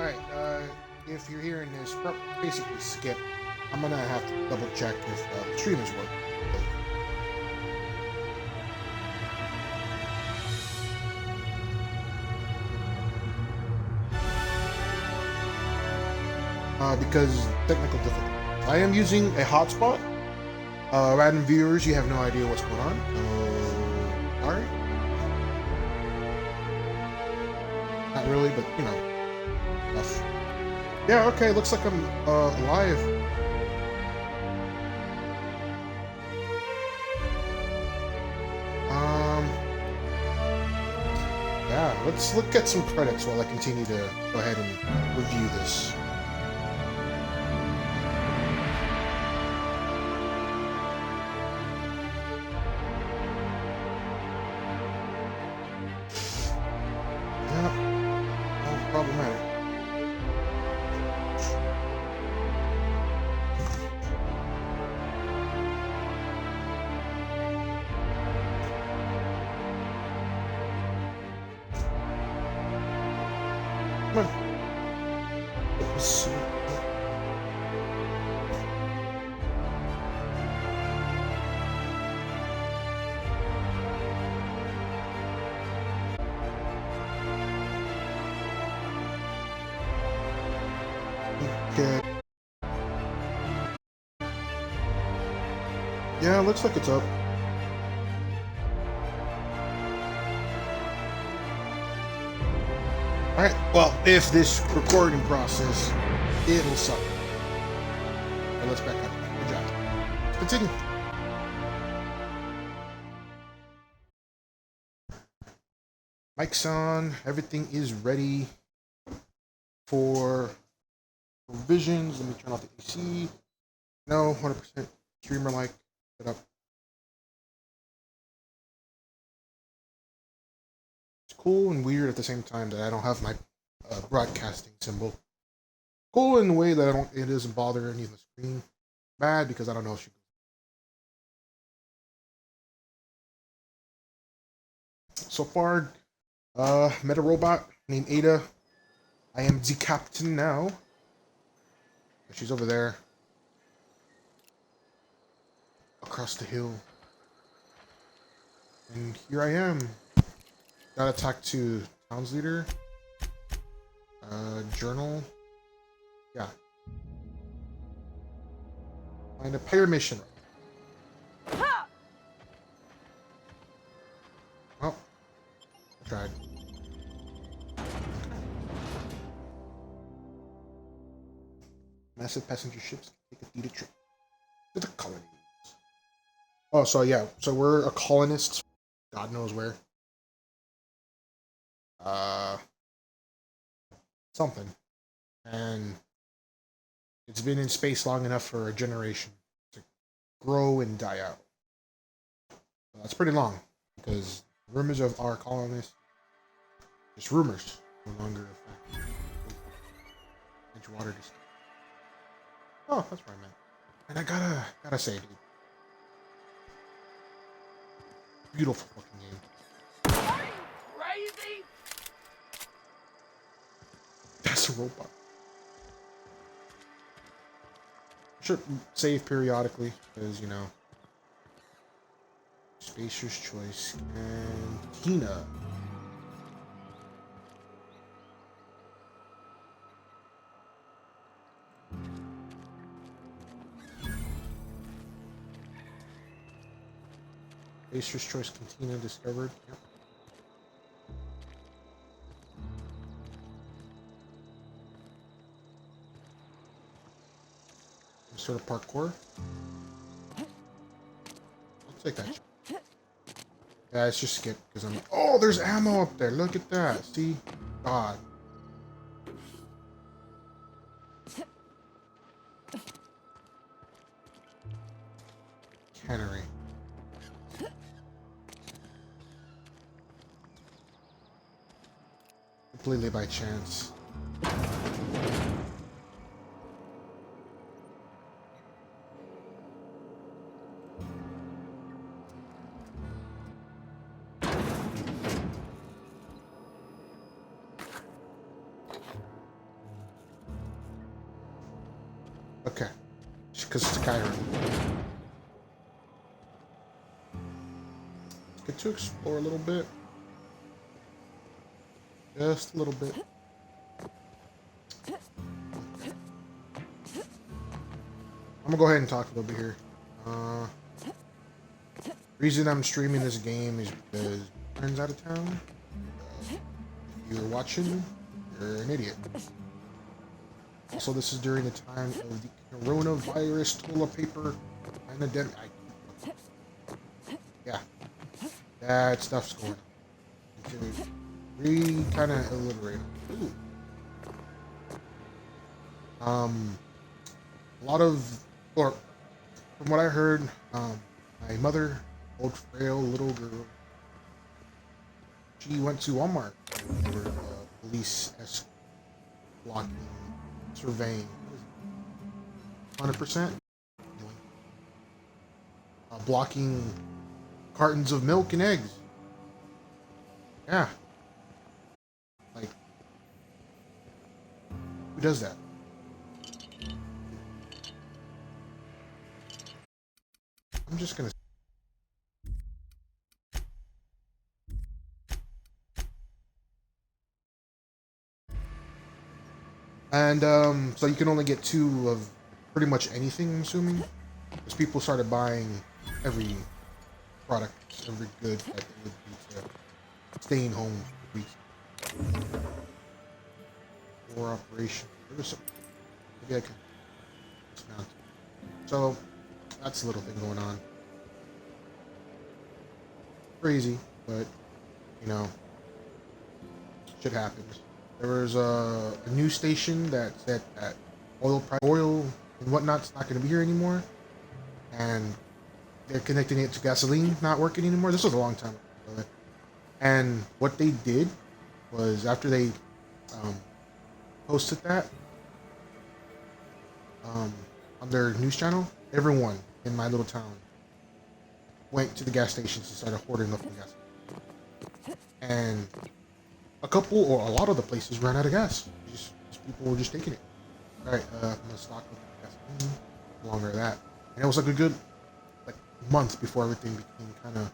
Alright, if you're hearing this, basically skip. I'm gonna have to double check if the stream is working. Because technical difficulty. I am using a hotspot. Random viewers, you have no idea what's going on. Sorry. Not really, but you know. Enough. Yeah, okay, looks like I'm alive. Yeah, let's look at some credits while I continue to go ahead and review this. Yeah, all problematic. Come on. Let's see. Okay. Yeah, looks like it's up. Alright, well, if this recording process, it'll suck. But let's back up. Good job. Let's continue. Mic's on, everything is ready for revisions. Let me turn off the AC. No, 100% streamer like set up. It's cool and weird at the same time that I don't have my broadcasting symbol. Cool in the way that it doesn't bother any of the screen. Bad because I don't know if she. So far, met a robot named Ada. I am the captain now. She's over there. Across the hill. And here I am. Got to talk to Town's leader. Journal. Yeah. Find a player mission. Oh. I tried. Massive passenger ships can take a data trip to the colonies. Oh, so yeah. So we're a colonist. God knows where. Something. And it's been in space long enough for a generation to grow and die out. So that's pretty long, because rumors of our colonists, just rumors, no longer a fact. Edgewater just. Oh, that's where I meant. And I gotta say, dude, beautiful fucking game. Are you crazy? That's a robot. Should save periodically, because, you know. Spacer's Choice and Tina. Spacer's Choice Cantina discovered. Yep. Some sort of parkour. I'll take that. Yeah, it's just skip because I'm. Oh, there's ammo up there. Look at that. See? God. Cannery. Completely by chance. because it's Skyrim. Let's get to explore a little bit. Just a little bit. I'm gonna go ahead and talk a little bit here. Reason I'm streaming this game is because my friend's out of town. If you're watching, you're an idiot. Also, this is during the time of the coronavirus, toilet paper, pandemic. Yeah, that stuff's going on. To kind of alliterate. Ooh. A lot of, or from what I heard, my mother, old frail little girl, she went to Walmart for police blocking, surveying, 100%, blocking cartons of milk and eggs. Yeah, like who does that? I'm just gonna. And so you can only get 2 of pretty much anything, I'm assuming, because people started buying every product, every good that they would be to staying home for weeks. Or operation. Maybe I can dismount. So that's a little thing going on. Crazy, but you know, shit happens. There was a news station that said that oil and whatnot's not going to be here anymore, and they're connecting it to gasoline not working anymore. This was a long time ago. And what they did was after they posted that on their news channel, everyone in my little town went to the gas stations and started hoarding up the gas. And a couple or a lot of the places ran out of gas. Just people were just taking it. All right, I'm gonna stock up gasoline. No longer that, and it was like a good month before everything became kind of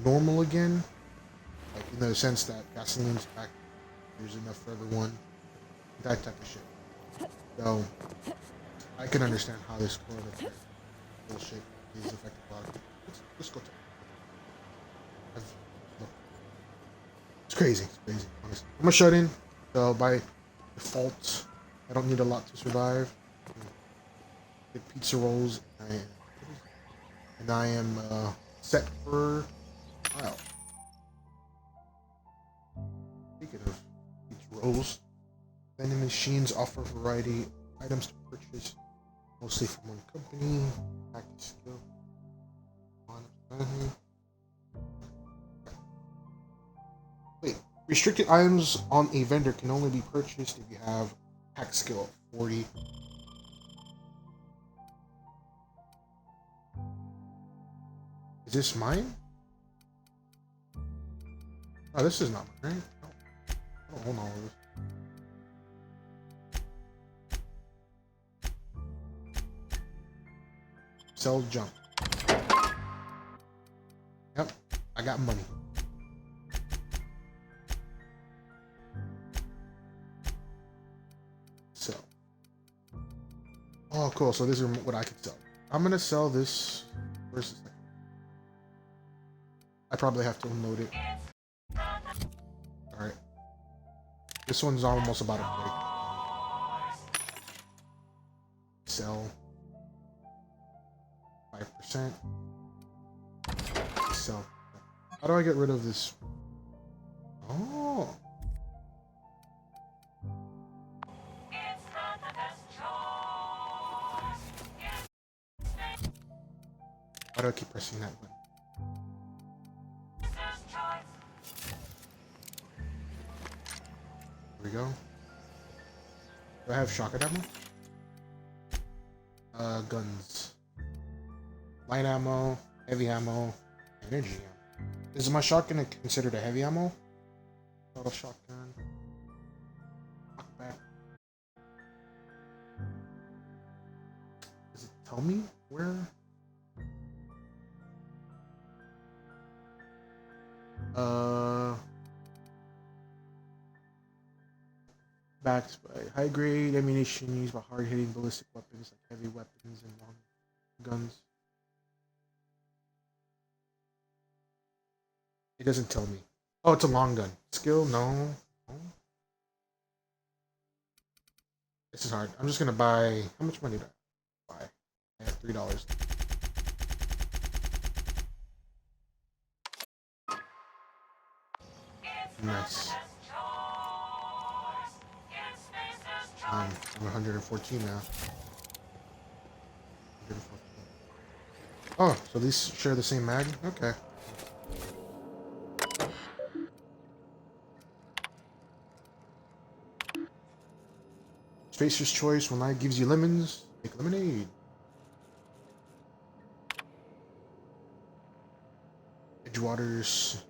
normal again. Like in the sense that gasoline's back, there's enough for everyone, that type of shit. So I can understand how this coronavirus bullshit is affecting a lot of people. Let's go. It's crazy. It's crazy. Honestly, I'm a shut in, so by default, I don't need a lot to survive. Get pizza rolls, and I am set for a while. Speaking of pizza rolls, vending machines offer a variety of items to purchase, mostly from one company. Package skill. Wait, restricted items on a vendor can only be purchased if you have pack skill of 40. Is this mine? Oh, this is not mine, right? No. I don't own all of this. Sell junk. Yep, I got money. So. Oh, cool. So this is what I could sell. I'm gonna sell this. Where's this? I probably have to unload it. Alright. This one's almost about to break. Sell. 5%. Sell. How do I get rid of this? Oh. Why do I keep pressing that button? Here we go. Do I have shotgun ammo? Guns. Light ammo, heavy ammo, energy ammo. Is my shotgun considered a heavy ammo? Auto shotgun. Knockback. Is it tell me where? Backed by high-grade ammunition used by hard-hitting ballistic weapons like heavy weapons and long guns. It doesn't tell me. Oh, it's a long gun. Skill? No. This is hard. I'm just gonna buy. How much money did I buy? I have $3. Nice. I'm 114 now. 114. Oh, so these share the same mag? Okay. Spacer's Choice, when life gives you lemons, make lemonade. Edgewater's,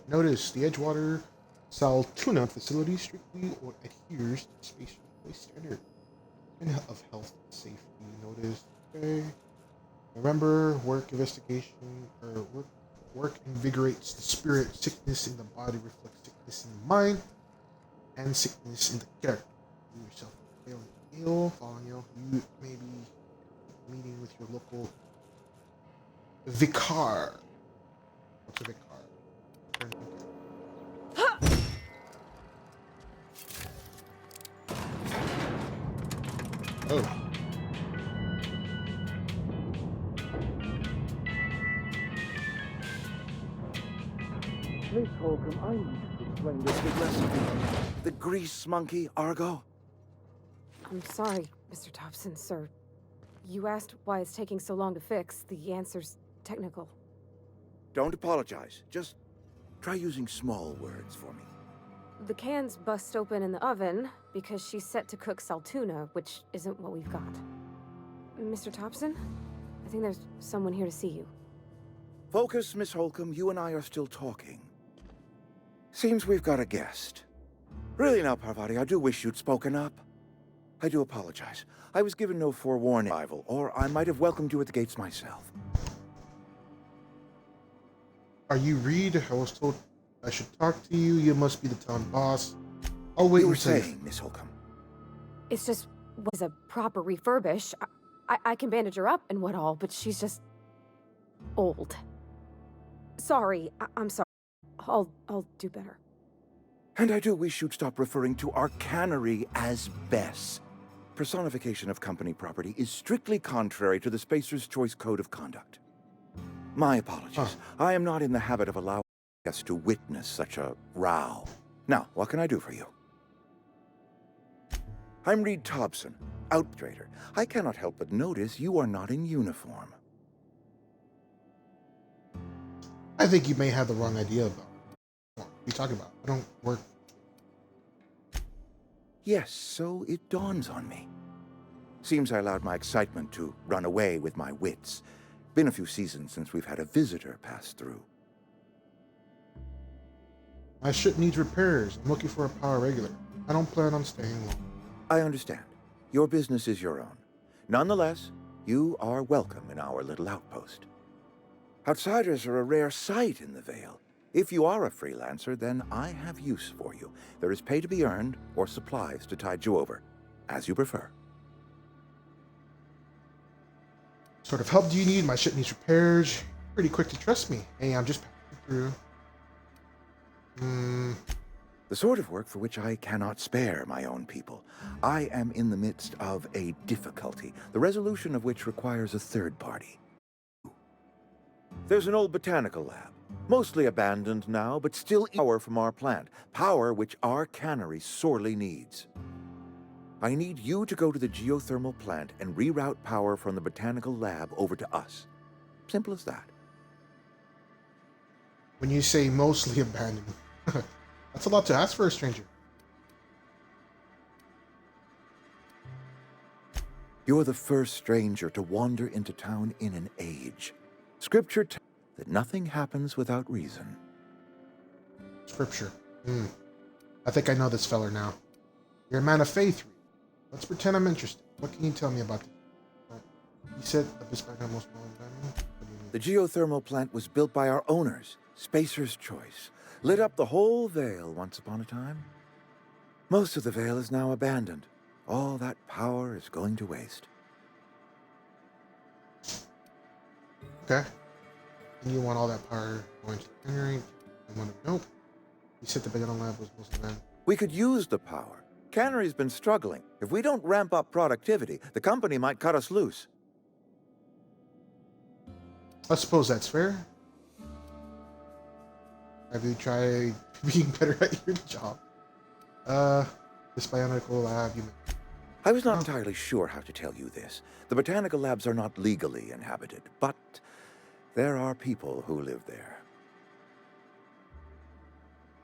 Notice, the Edgewater Saltuna facility strictly adheres to the Spacer's Choice standard of health and safety. Notice, okay. Remember, work invigorates the spirit. Sickness in the body reflects sickness in the mind, and sickness in the character. You yourself feeling ill, falling ill. You may be meeting with your local vicar. What's a vicar? Oh. Miss Holcomb, I need to explain this big lesson. The grease monkey, Argo? I'm sorry, Mr. Thompson, sir. You asked why it's taking so long to fix. The answer's technical. Don't apologize. Just try using small words for me. The can's bust open in the oven because she's set to cook saltuna, which isn't what we've got. Mr. Thompson? I think there's someone here to see you. Focus, Miss Holcomb. You and I are still talking. Seems we've got a guest. Really now, Parvati, I do wish you'd spoken up. I do apologize. I was given no forewarning arrival, or I might have welcomed you at the gates myself. Are you Reed? I was told I should talk to you. You must be the town boss. I'll wait. You were saying, Miss Holcomb. It's just was a proper refurbish. I can bandage her up and what all, but she's just old. Sorry, I'm sorry. I'll do better. And I do wish you'd stop referring to our cannery as Bess. Personification of company property is strictly contrary to the Spacer's Choice Code of Conduct. My apologies. I am not in the habit of allowing guests to witness such a row. Now, what can I do for you? I'm Reed Thompson, Outtrader. I cannot help but notice you are not in uniform. I think you may have the wrong idea about what you're talking about. I don't work. Yes, so it dawns on me. Seems I allowed my excitement to run away with my wits. Been a few seasons since we've had a visitor pass through. My ship needs repairs. I'm looking for a power regular. I don't plan on staying long. I understand. Your business is your own. Nonetheless, you are welcome in our little outpost. Outsiders are a rare sight in the Vale. If you are a freelancer, then I have use for you. There is pay to be earned, or supplies to tide you over, as you prefer. What sort of help do you need? My ship needs repairs. Pretty quick to trust me. Hey, I'm just passing through. The sort of work for which I cannot spare my own people. I am in the midst of a difficulty, the resolution of which requires a third party. There's an old botanical lab, mostly abandoned now, but still power from our plant, power which our cannery sorely needs. I need you to go to the geothermal plant and reroute power from the botanical lab over to us. Simple as that. When you say mostly abandoned, that's a lot to ask for a stranger. You're the first stranger to wander into town in an age. Scripture tells that nothing happens without reason. Scripture. I think I know this feller now. You're a man of faith. Let's pretend I'm interested. What can you tell me about this? You said Abyss back on most known diamond? What do you mean? The geothermal plant was built by our owners, Spacer's Choice. Lit up the whole Vale once upon a time. Most of the Vale is now abandoned. All that power is going to waste. Okay. And you want all that power going to the generator? Nope. You said the banana lab was mostly man. We could use the power. Cannery's been struggling. If we don't ramp up productivity, the company might cut us loose. I suppose that's fair. Have you tried being better at your job? This bionicle lab you mentioned. I was not entirely sure how to tell you this. The botanical labs are not legally inhabited, but there are people who live there.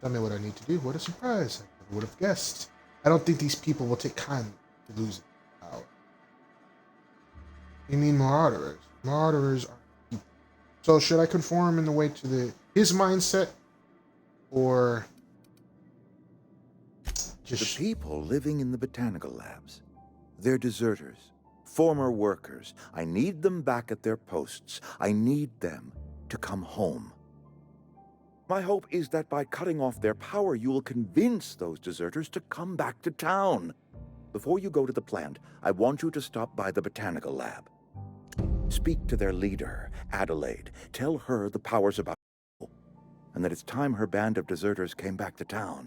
Tell me what I need to do. What a surprise. I never would have guessed. I don't think these people will take kindly to losing power. You mean marauders? Marauders are people. So should I conform in the way to his mindset? Or just... The people living in the botanical labs. They're deserters, former workers. I need them back at their posts. I need them to come home. My hope is that by cutting off their power, you will convince those deserters to come back to town. Before you go to the plant, I want you to stop by the botanical lab. Speak to their leader, Adelaide. Tell her the power's about to go, and that it's time her band of deserters came back to town.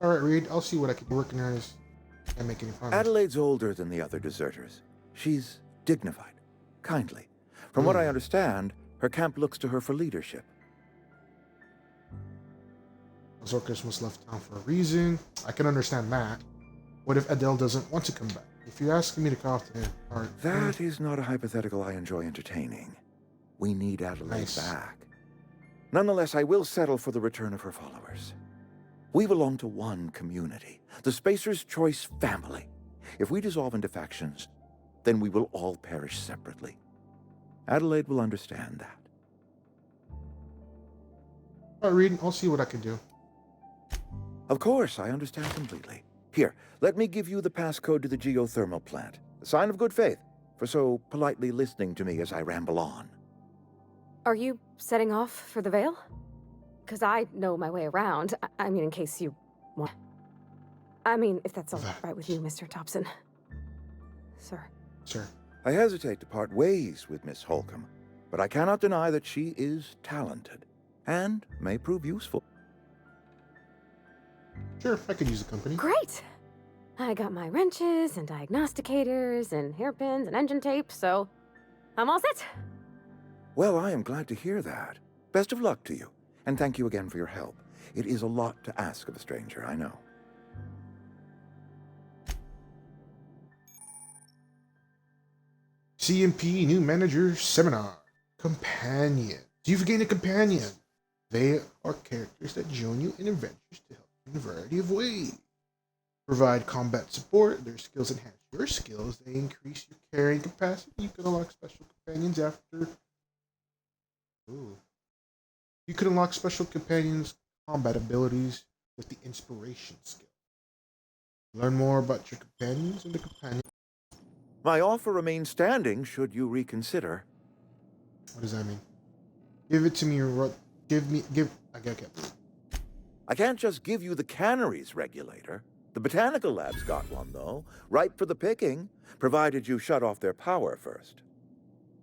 All right, Reed. I'll see what I can do. Working on this. Can't make any promises. Adelaide's older than the other deserters. She's dignified, kindly. From what I understand, her camp looks to her for leadership. Zorkis was left town for a reason. I can understand that. What if Adele doesn't want to come back? If you're asking me to call to him, all right. That is not a hypothetical I enjoy entertaining. We need Adelaide Nice. back. Nonetheless, I will settle for the return of her followers. We belong to one community, the Spacer's Choice family. If we dissolve into factions, then we will all perish separately. Adelaide will understand that. All right, Reed. I'll see what I can do. Of course, I understand completely. Here, let me give you the passcode to the geothermal plant. A sign of good faith for so politely listening to me as I ramble on. Are you setting off for the Vale? Because I know my way around. I mean, in case you want. I mean, if that's all right with you, Mr. Thompson. Sir. Sir. I hesitate to part ways with Miss Holcomb, but I cannot deny that she is talented and may prove useful. Sure, I could use the company. Great! I got my wrenches and diagnosticators and hairpins and engine tape, so I'm all set. Well, I am glad to hear that. Best of luck to you, and thank you again for your help. It is a lot to ask of a stranger, I know. CMP New Manager Seminar. Companion. You've gained a companion. They are characters that join you in adventures to help you in a variety of ways. Provide combat support. Their skills enhance your skills. They increase your carrying capacity. You can unlock special companions after... Ooh. You can unlock special companions' combat abilities with the inspiration skill. Learn more about your companions and the companion. My offer remains standing should you reconsider. What does that mean? Give it to me or give okay. I can't just give you the cannery's regulator. The botanical lab's got one, though, ripe for the picking, provided you shut off their power first.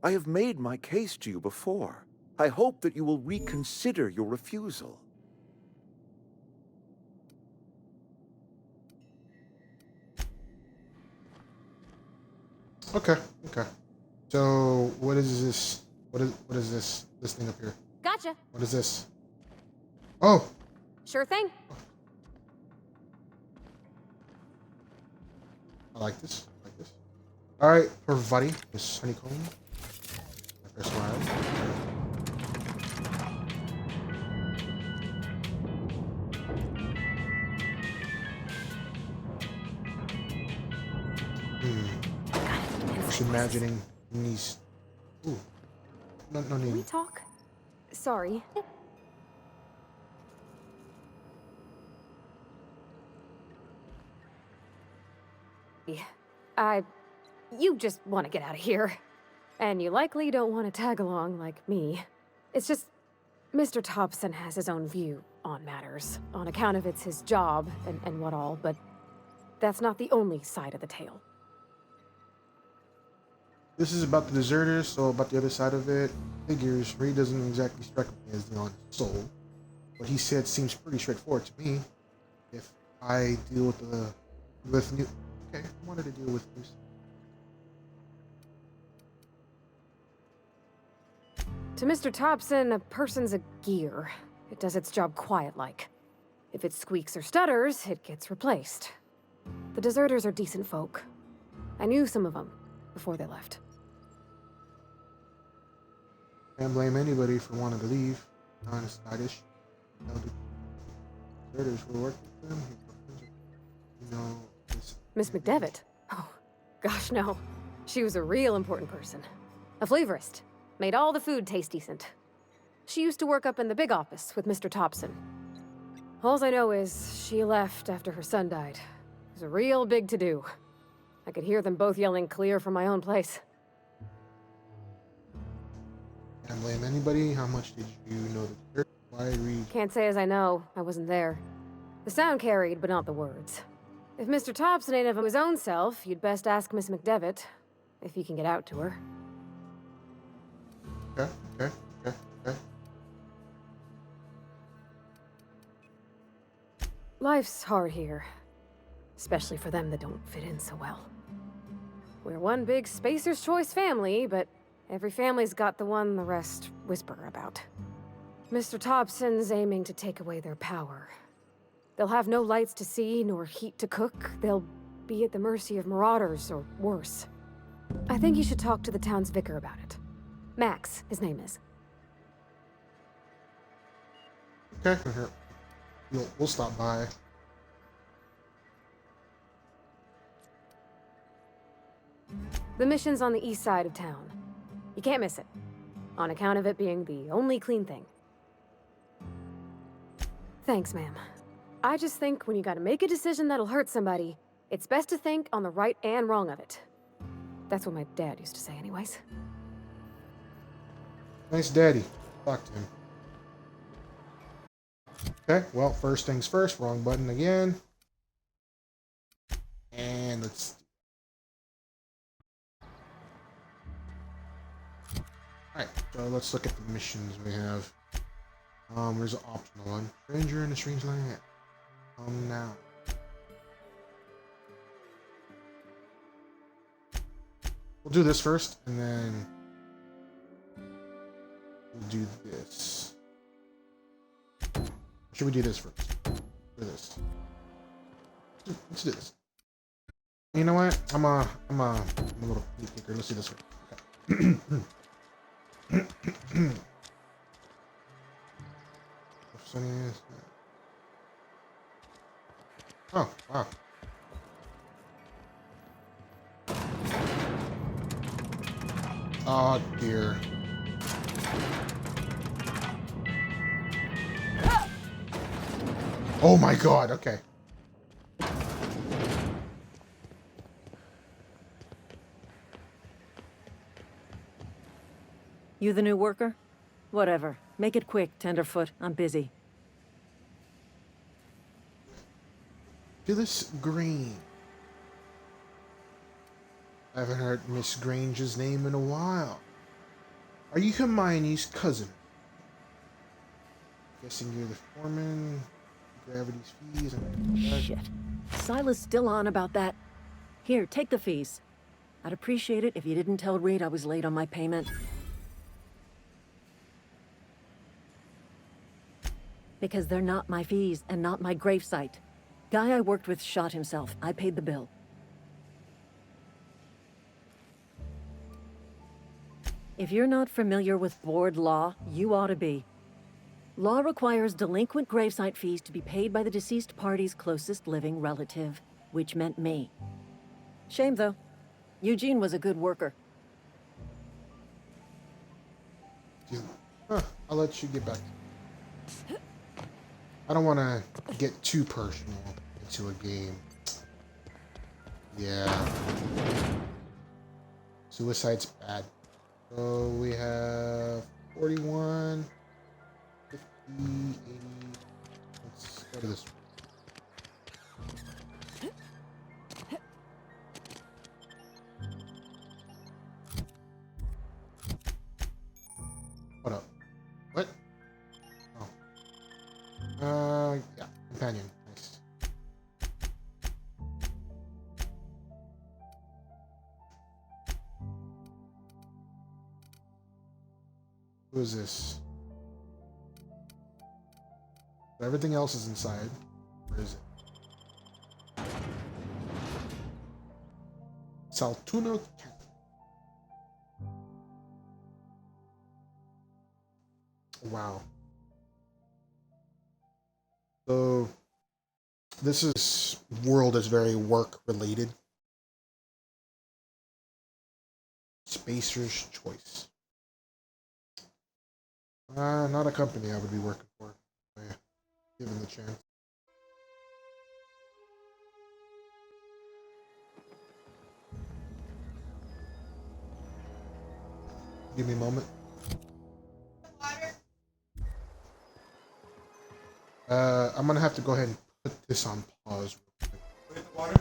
I have made my case to you before. I hope that you will reconsider your refusal. Okay. So what is this? What is this thing up here? Gotcha. What is this? Oh, Sure thing. I like this. All right, for Buddy, Miss Honeycomb. I press Y. Just imagining these. Ooh, no Can we need. talk? Sorry. I You just want to get out of here. And you likely don't want to tag along like me. It's just, Mr. Thompson has his own view on matters, on account of it's his job and what all, but that's not the only side of the tale. This is about the deserters, so about the other side of it. Figures, Reed doesn't exactly strike me as the honest soul. What he said seems pretty straightforward to me. If I deal with new, okay, I wanted to deal with news. To Mr. Thompson, a person's a gear. It does its job quiet-like. If it squeaks or stutters, it gets replaced. The deserters are decent folk. I knew some of them before they left. Can't blame anybody for wanting to leave. Honest, stylish. You know, the deserters were working with them. You know, Miss McDevitt? Oh, gosh, no. She was a real important person. A flavorist. Made all the food taste decent. She used to work up in the big office with Mr. Thompson. Alls I know is she left after her son died. It was a real big to-do. I could hear them both yelling clear from my own place. can't blame anybody. How much did you know the deserters? Why Reed? Can't say as I know. I wasn't there. The sound carried, but not the words. If Mr. Thompson ain't of his own self, you'd best ask Miss McDevitt, if you can get out to her. Okay. Life's hard here. Especially for them that don't fit in so well. We're one big Spacer's Choice family, but every family's got the one the rest whisper about. Mr. Thompson's aiming to take away their power. They'll have no lights to see, nor heat to cook. They'll be at the mercy of marauders, or worse. I think you should talk to the town's vicar about it. Max, his name is. Okay. We'll stop by. The mission's on the east side of town. You can't miss it, on account of it being the only clean thing. Thanks, ma'am. I just think when you gotta make a decision that'll hurt somebody, it's best to think on the right and wrong of it. That's what my dad used to say anyways. Nice daddy. Talk to him. Okay, well, first things first. Wrong button again. And let's... Alright, so let's look at the missions we have. There's an optional one. Stranger in a strange land. Now. We'll do this first, and then we'll do this. Should we do this first? Do this. Let's do this. You know what? I'm a little flea kicker. Let's do this one. Okay. Oh, wow. Oh, dear. Oh my god, okay. You the new worker? Whatever. Make it quick, Tenderfoot. I'm busy. Phyllis Green. I haven't heard Miss Grange's name in a while. Are you Hermione's cousin? Guessing you're the foreman. Gravity's fees. Shit. Silas still on about that. Here, take the fees. I'd appreciate it if you didn't tell Reed I was late on my payment. Because they're not my fees and not my gravesite. Guy I worked with shot himself. I paid the bill. If you're not familiar with board law, you ought to be. Law requires delinquent gravesite fees to be paid by the deceased party's closest living relative, which meant me. Shame, though. Eugene was a good worker. I'll let you get back. I don't want to get too personal. into a game. Yeah. Suicide's bad. So we have 41, 50, 80. Let's go to this one. What up? What? Oh. Yeah. Companion. Nice. Who is this? Everything else is inside. Where is it? Saltuno Cat. Wow. So this world is very work related. Spacer's Choice. Not a company I would be working for. Yeah, given the chance. Give me a moment. I'm gonna have to go ahead and put this on pause real quick.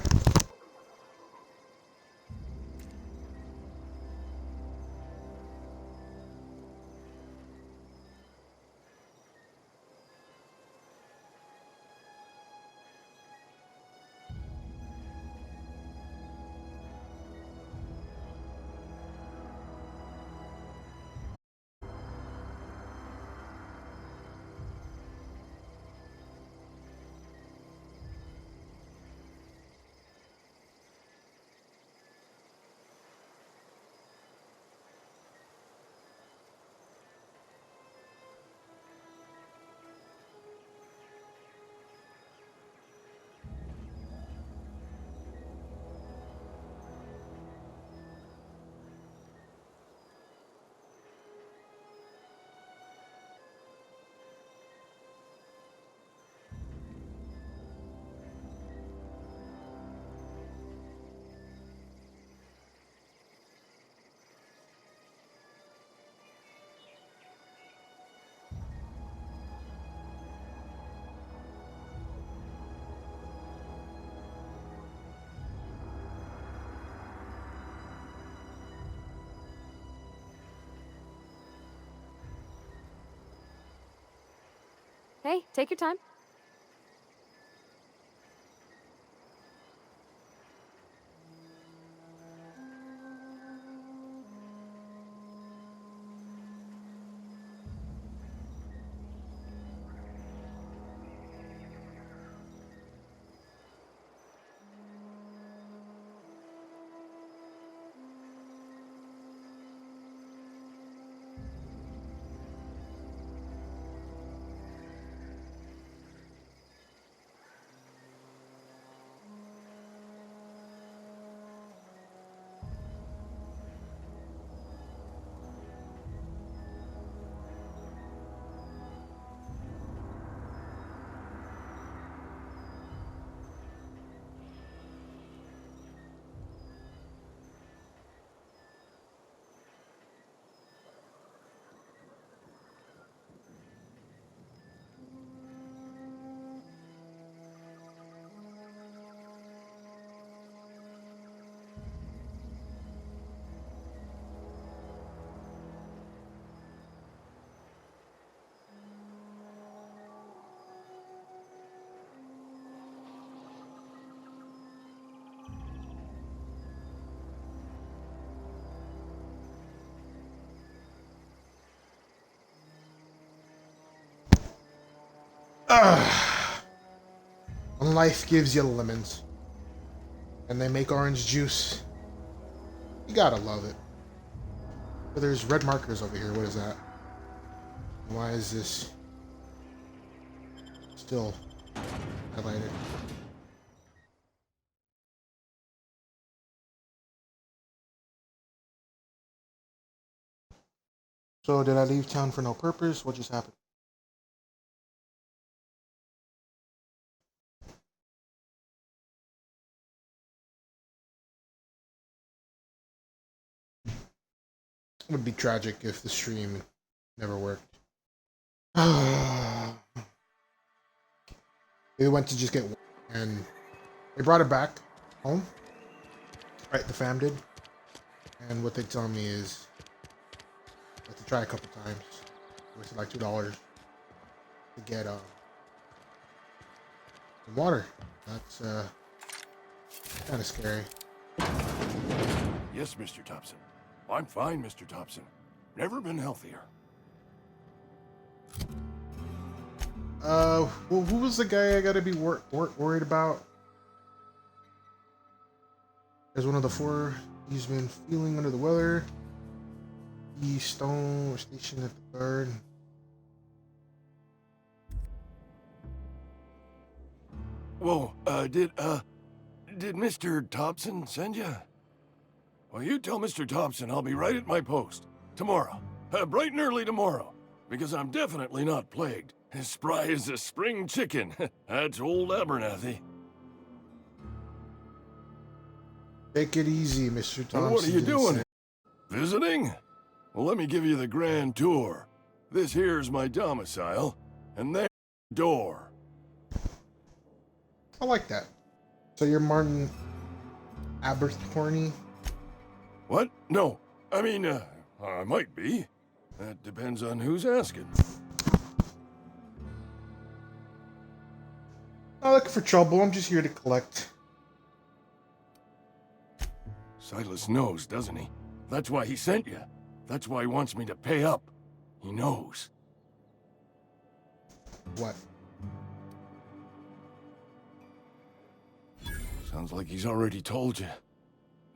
Hey, take your time. When life gives you lemons and they make orange juice, you gotta love it. But there's red markers over here. What is that? Why is this still highlighted? So did I leave town for no purpose? What just happened? would be tragic if the stream never worked. They went to just get and they brought it back home. Right, the fam did. And what they tell me is I have to try a couple times. It was like $2 to get some water. That's kind of scary. Yes, Mr. Thompson. I'm fine, Mr. Thompson. Never been healthier. Well, who was the guy I gotta be worried about? As one of the four, he's been feeling under the weather. He's stationed at the guard. Whoa, did Mr. Thompson send you? Well, you tell Mr. Thompson I'll be right at my post. Tomorrow. Bright and early tomorrow. Because I'm definitely not plagued. As spry as a spring chicken. That's old Abernathy. Take it easy, Mr. Thompson. Well, what are you doing? Visiting? Well, let me give you the grand tour. This here's my domicile, and there's the door. I like that. So you're Martin Aberthorny? What? No. I mean, I might be. That depends on who's asking. Not looking for trouble. I'm just here to collect. Silas knows, doesn't he? That's why he sent you. That's why he wants me to pay up. He knows. What? Sounds like he's already told you.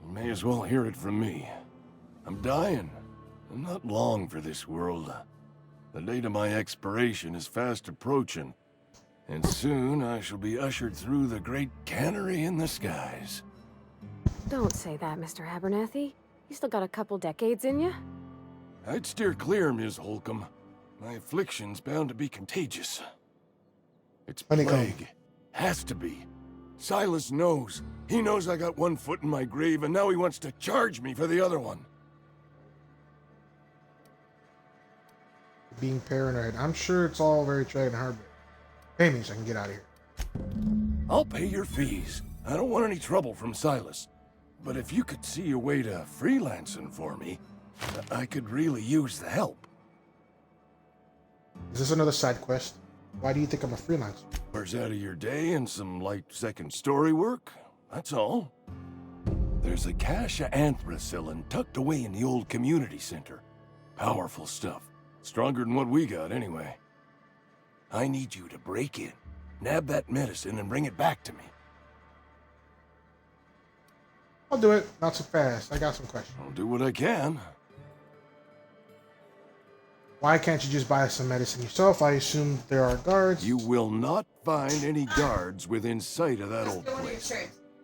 You may as well hear it from me. I'm dying. I'm not long for this world. The date of my expiration is fast approaching. And soon I shall be ushered through the great cannery in the skies. Don't say that, Mr. Abernathy. You still got a couple decades in you. I'd steer clear, Ms. Holcomb. My affliction's bound to be contagious. It's Honeycomb. plague. Has to be. Silas knows. He knows I got one foot in my grave, and now he wants to charge me for the other one. Being paranoid. I'm sure it's all very tragic and hard. Pay me so I can get out of here. I'll pay your fees. I don't want any trouble from Silas. But if you could see a way to freelancing for me, I could really use the help. Is this another side quest? Why do you think I'm a freelancer? Hours out of your day and some light second story work. That's all. There's a cache of anthracillin tucked away in the old community center. Powerful stuff. Stronger than what we got, anyway. I need you to break in, nab that medicine, and bring it back to me. I'll do it. Not so fast. I got some questions. I'll do what I can. Why can't you just buy some medicine yourself? I assume there are guards. You will not find any guards within sight of that old place.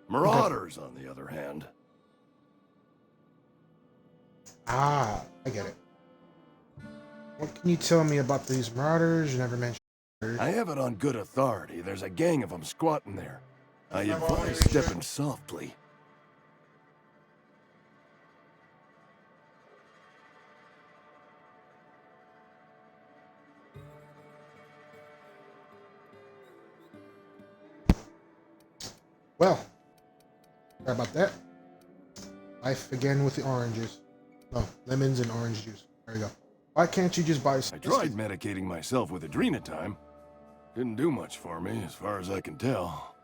Marauders, on the other hand. Ah, I get it. What can you tell me about these marauders? You never mentioned. I have it on good authority. There's a gang of them squatting there. I advise stepping softly. Well, sorry about that. Life again with the oranges. No, lemons and orange juice. There we go. Why can't you just buy I some? tried medicating myself with Adrenatime. Didn't do much for me, as far as I can tell.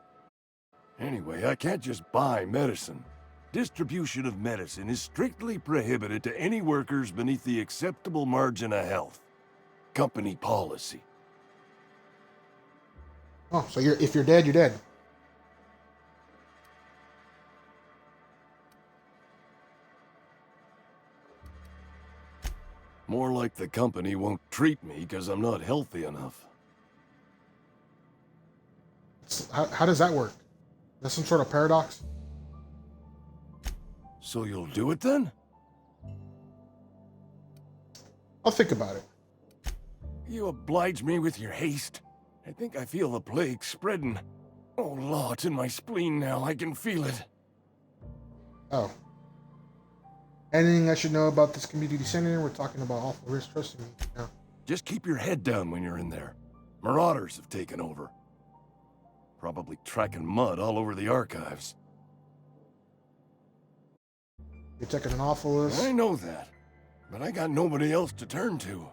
Anyway, I can't just buy medicine. Distribution of medicine is strictly prohibited to any workers beneath the acceptable margin of health. Company policy. Oh, so if you're dead, you're dead. More like the company won't treat me because I'm not healthy enough. How does that work? Is that some sort of paradox? So you'll do it then? I'll think about it. You oblige me with your haste. I think I feel the plague spreading. Oh, Law, it's in my spleen now. I can feel it. Oh. Anything I should know about this community center? We're talking about awful risk. Trust me. No. Just keep your head down when you're in there. Marauders have taken over. Probably tracking mud all over the archives. You're taking an awful risk. I know that, but I got nobody else to turn to.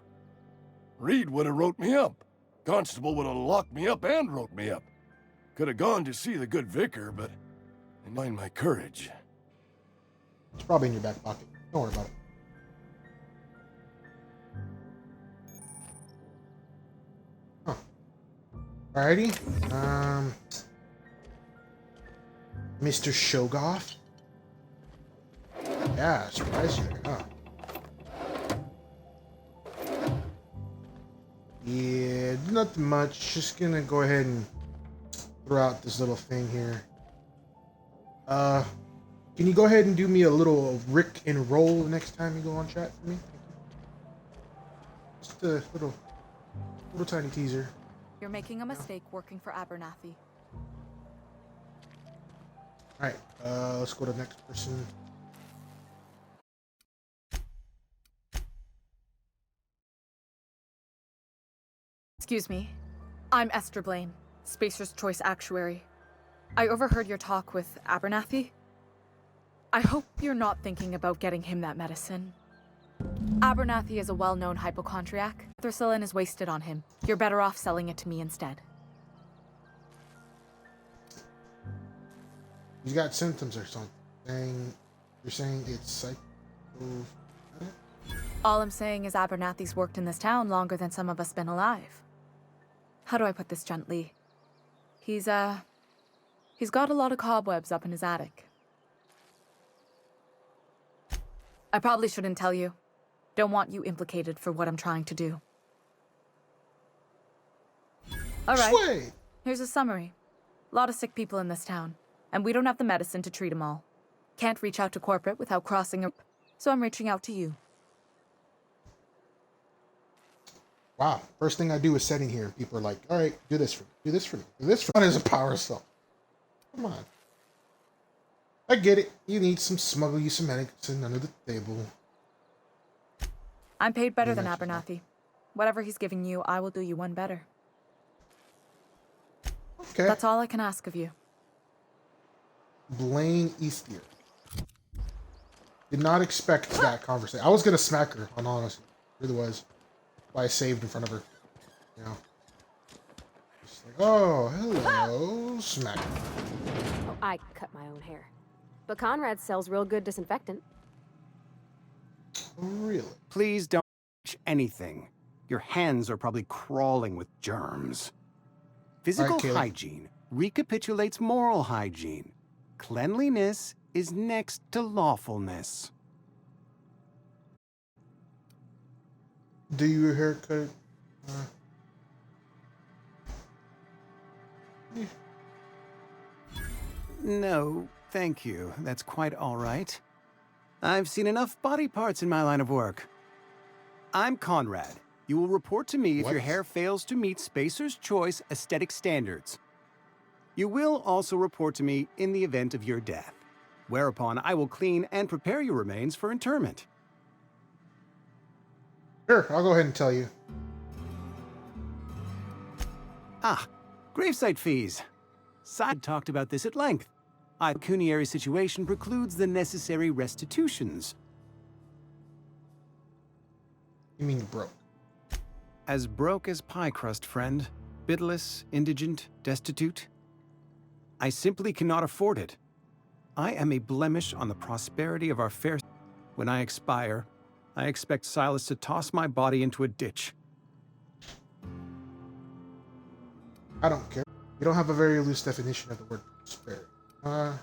Reed would have wrote me up. Constable would have locked me up and wrote me up. Could have gone to see the good vicar, but I mind my courage. It's probably in your back pocket. Don't worry about it. Huh. Alrighty. Mr. Shogoff? Yeah, surprise you, huh? Yeah, nothing much. Just gonna go ahead and throw out this little thing here. Can you go ahead and do me a little Rick and roll next time you go on chat for me? Just a little tiny teaser. You're making a mistake working for Abernathy. Alright, let's go to the next person. Excuse me. I'm Esther Blaine, Spacer's Choice Actuary. I overheard your talk with Abernathy. I hope you're not thinking about getting him that medicine. Abernathy is a well-known hypochondriac. Thracillin is wasted on him. You're better off selling it to me instead. He's got symptoms or something. You're saying it's psycho... All I'm saying is Abernathy's worked in this town longer than some of us been alive. How do I put this gently? He's got a lot of cobwebs up in his attic. I probably shouldn't tell you. Don't want you implicated for what I'm trying to do. All right, Sway! here's a summary. A lot of sick people in this town, and we don't have the medicine to treat them all. Can't reach out to corporate without crossing a... So I'm reaching out to you. Wow, first thing I do is setting here. People are like, alright, do this for me, do this for me, do this for me. That is a power cell. Come on. I get it. You need smuggle you some medicine under the table. I'm paid better than Yeah, she's Abernathy. Whatever he's giving you, I will do you one better. Okay. That's all I can ask of you. Blaine Eastier. Did not expect that conversation. I was gonna smack her, on honesty. Really was. Why I saved in front of her. You know. Just like, oh, hello. Smack. Oh, I cut my own hair. But Conrad sells real good disinfectant. Really? Please don't touch anything. Your hands are probably crawling with germs. Physical Kaylee. hygiene recapitulates moral hygiene. Cleanliness is next to lawfulness. Do your haircut? Yeah. No, thank you. That's quite all right. I've seen enough body parts in my line of work. I'm Conrad. You will report to me if your What? hair fails to meet Spacer's Choice aesthetic standards. You will also report to me in the event of your death, whereupon I will clean and prepare your remains for interment. Sure, I'll go ahead and tell you. Ah, gravesite fees. Side talked about this at length. A pecuniary situation precludes the necessary restitutions. You mean broke? As broke as pie crust, friend. Bidless, indigent, destitute. I simply cannot afford it. I am a blemish on the prosperity of our fair... When I expire, I expect Silas to toss my body into a ditch. I don't care. You don't have a very loose definition of the word prosperity. I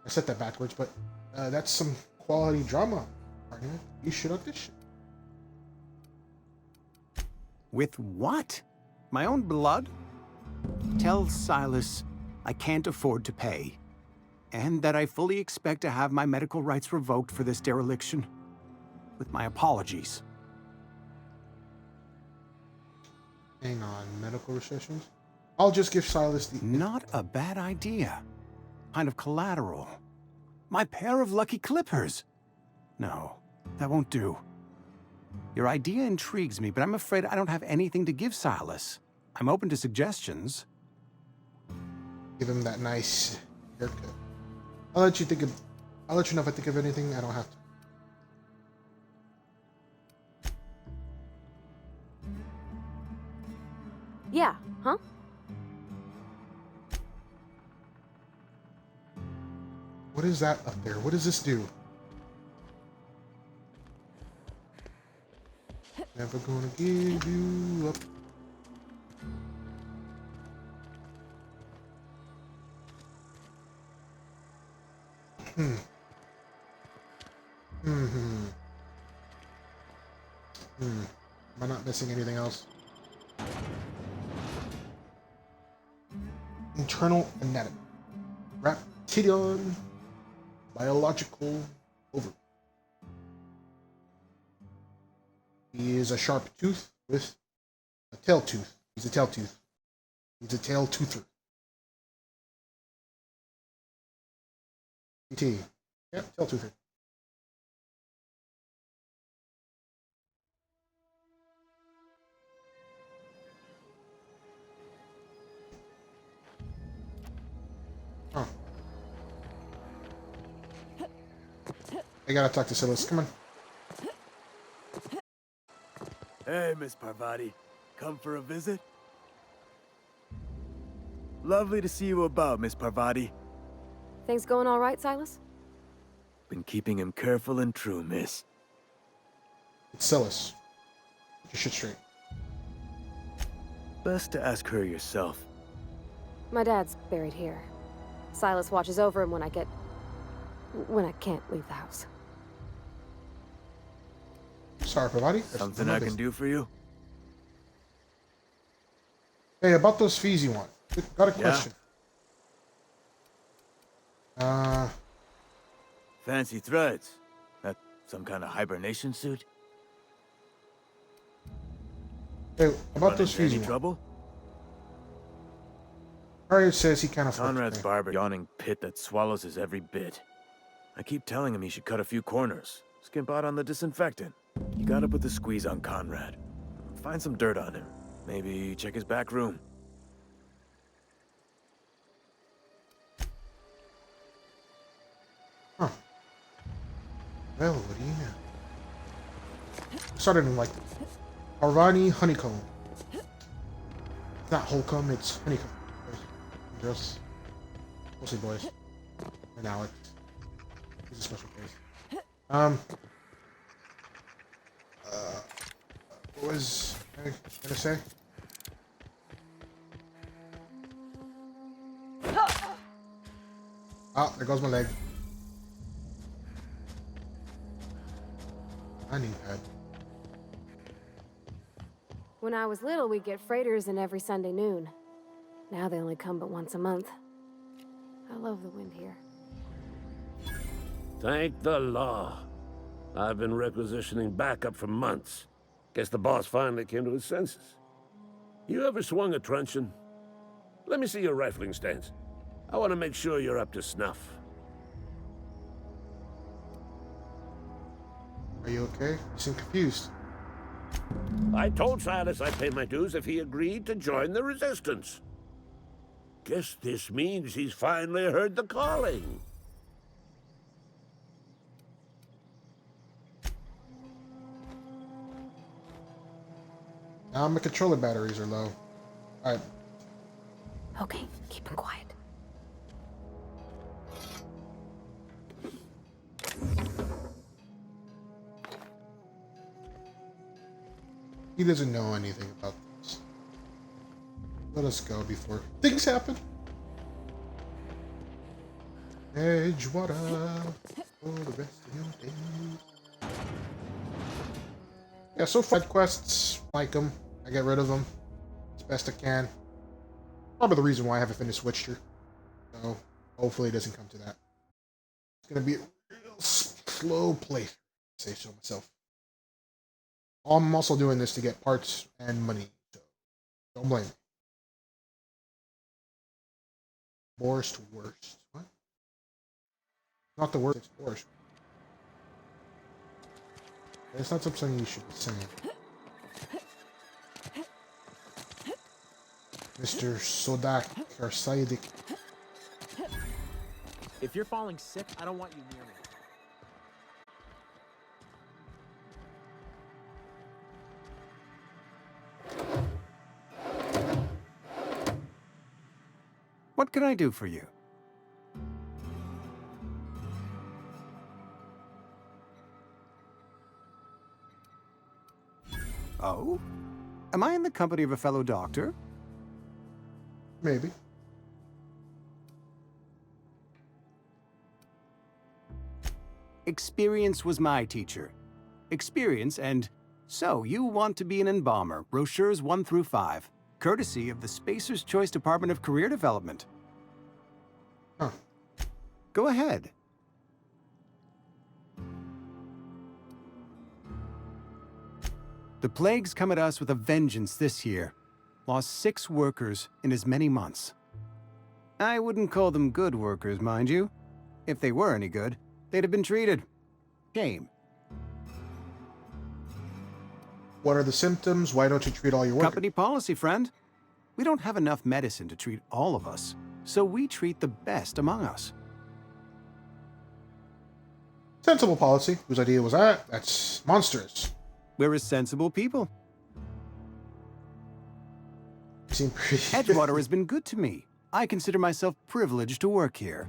said that backwards, but that's some quality drama, partner. You should audition. With what? My own blood? Tell Silas I can't afford to pay, and that I fully expect to have my medical rights revoked for this dereliction. With my apologies. Hang on, medical restrictions? I'll just give Silas the... Not a bad idea. Kind of collateral. My pair of lucky clippers. No, that won't do. Your idea intrigues me, but I'm afraid I don't have anything to give Silas. I'm open to suggestions. Give him that nice haircut. I'll let you think of. I'll let you know if I think of anything. I don't have to. Yeah, huh? What is that up there? What does this do? Never gonna give you up. Hmm. Hmm. Am I not missing anything else? Internal anatomy. Raptidon. Biological over. He is a sharp tooth with a tail tooth. He's a tail tooth. He's a tail toother. T. Yep, tail toother. Oh. I gotta talk to Silas. Come on. Hey, Miss Parvati. Come for a visit? Lovely to see you about, Miss Parvati. Things going all right, Silas? Been keeping him careful and true, miss. It's Silas. Get your shit straight. Best to ask her yourself. My dad's buried here. Silas watches over him when I can't leave the house. Sorry, Parvati. Something I can do for you? Hey, about those fees you want. Got a question. Fancy threads. That some kind of hibernation suit? Hey, about Run those into fees any you want. trouble? Harriet says he can't afford Conrad's to pay. barber yawning pit that swallows his every bit. I keep telling him he should cut a few corners. Skimp out on the disinfectant. You gotta put the squeeze on Conrad. Find some dirt on him. Maybe check his back room. Huh. Well, what do you know? Started in like Arvani Honeycomb. It's not Holcomb, it's Honeycomb. Girls. Mostly boys. And Alex. He's a special case. What was I gonna say? Ah, there goes my leg. I need that. When I was little, we'd get freighters in every Sunday noon. Now they only come but once a month. I love the wind here. Thank the law. I've been requisitioning backup for months. Guess the boss finally came to his senses. You ever swung a truncheon? Let me see your rifling stance. I want to make sure you're up to snuff. Are you okay? You seem confused. I told Silas I'd pay my dues if he agreed to join the resistance. Guess this means he's finally heard the calling. Now my controller batteries are low. Alright. Okay, keep him quiet. He doesn't know anything about this. Let us go before things happen. Edgewater for the rest of your days. Yeah, so far quests, like them. I get rid of them as best I can. Probably the reason why I haven't finished Witcher. So hopefully it doesn't come to that. It's gonna be a real slow playthrough, say so myself. I'm also doing this to get parts and money, so don't blame me. Worst. What? Not the worst, it's worst. It's not something you should be saying. Mr. Sodak or Saidik. If you're falling sick, I don't want you near me. What can I do for you? Oh? Am I in the company of a fellow doctor? Maybe. Experience was my teacher. Experience and... So, you want to be an embalmer, brochures 1 through 5, courtesy of the Spacer's Choice Department of Career Development. Huh. Go ahead. The plague's come at us with a vengeance this year. Lost 6 workers in as many months. I wouldn't call them good workers, mind you. If they were any good, they'd have been treated. Shame. What are the symptoms? Why don't you treat all your workers? Company policy, friend. We don't have enough medicine to treat all of us, so we treat the best among us. Sensible policy. Whose idea was that? That's monstrous. We're a sensible people. You seem pretty... Edgewater has been good to me. I consider myself privileged to work here.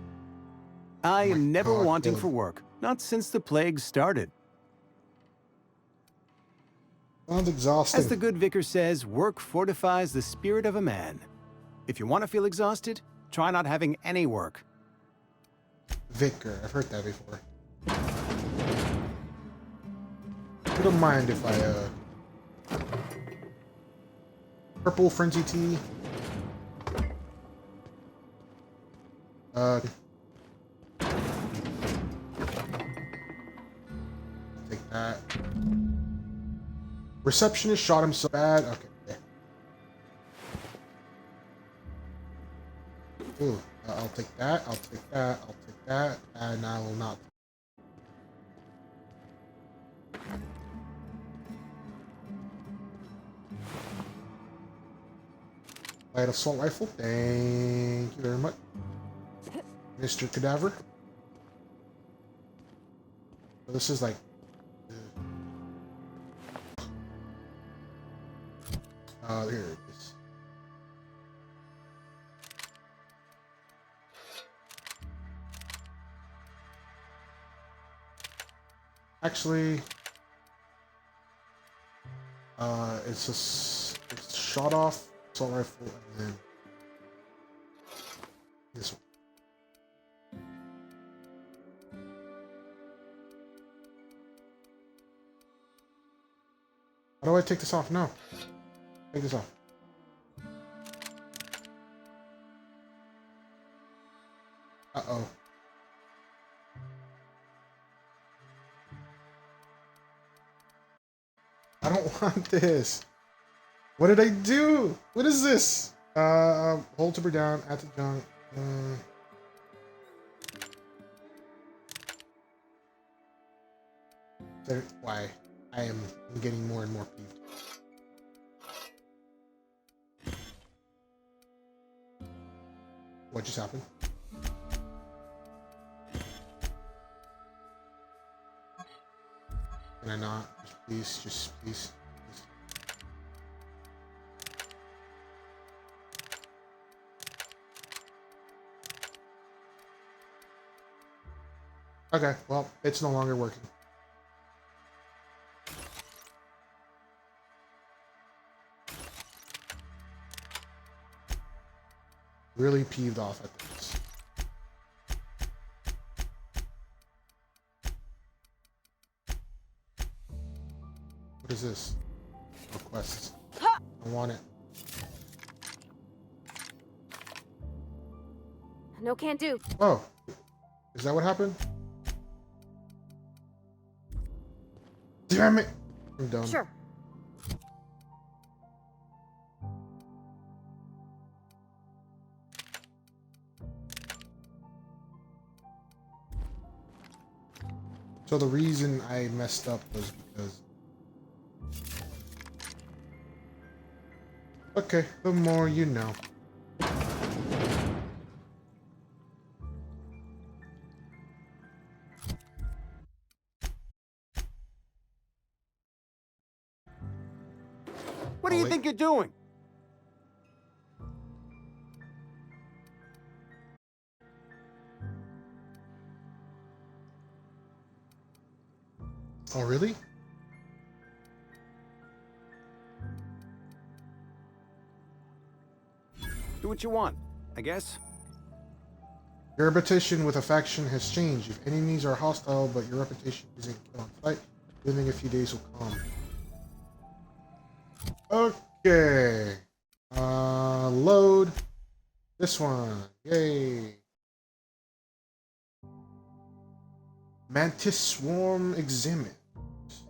I Oh my am never God, wanting Dylan. for work, not since the plague started. Sounds exhausting. As the good vicar says, work fortifies the spirit of a man. If you want to feel exhausted, try not having any work. Vicar. I've heard that before. You don't mind if I, Purple Frenzy Tea. Take that. Receptionist shot him so bad. Okay. Yeah. Ooh, I'll take that. I'll take that. I'll take that. And I will not. Light assault rifle. Thank you very much, Mr. Cadaver. So this is like. Here it is. Actually, it's shot off assault rifle and then this one. How do I take this off? No. Take this off. Uh-oh. I don't want this. What did I do? What is this? Hold to bring down, add to junk. Why? I am getting more and more peeved. What just happened? Can I not? Just please. Okay, well, it's no longer working. Really peeved off at this. What is this? Requests. I want it. No can do. Oh, is that what happened? Damn it! I'm done. Sure. So the reason I messed up was because... Okay, the more you know. What do you wait. think you're doing? Oh, really? Do what you want, I guess. Your reputation with a faction has changed. If enemies are hostile, but your reputation isn't killed on sight, within a few days will come. Okay. Load this one. Yay. Mantis Swarm Examine.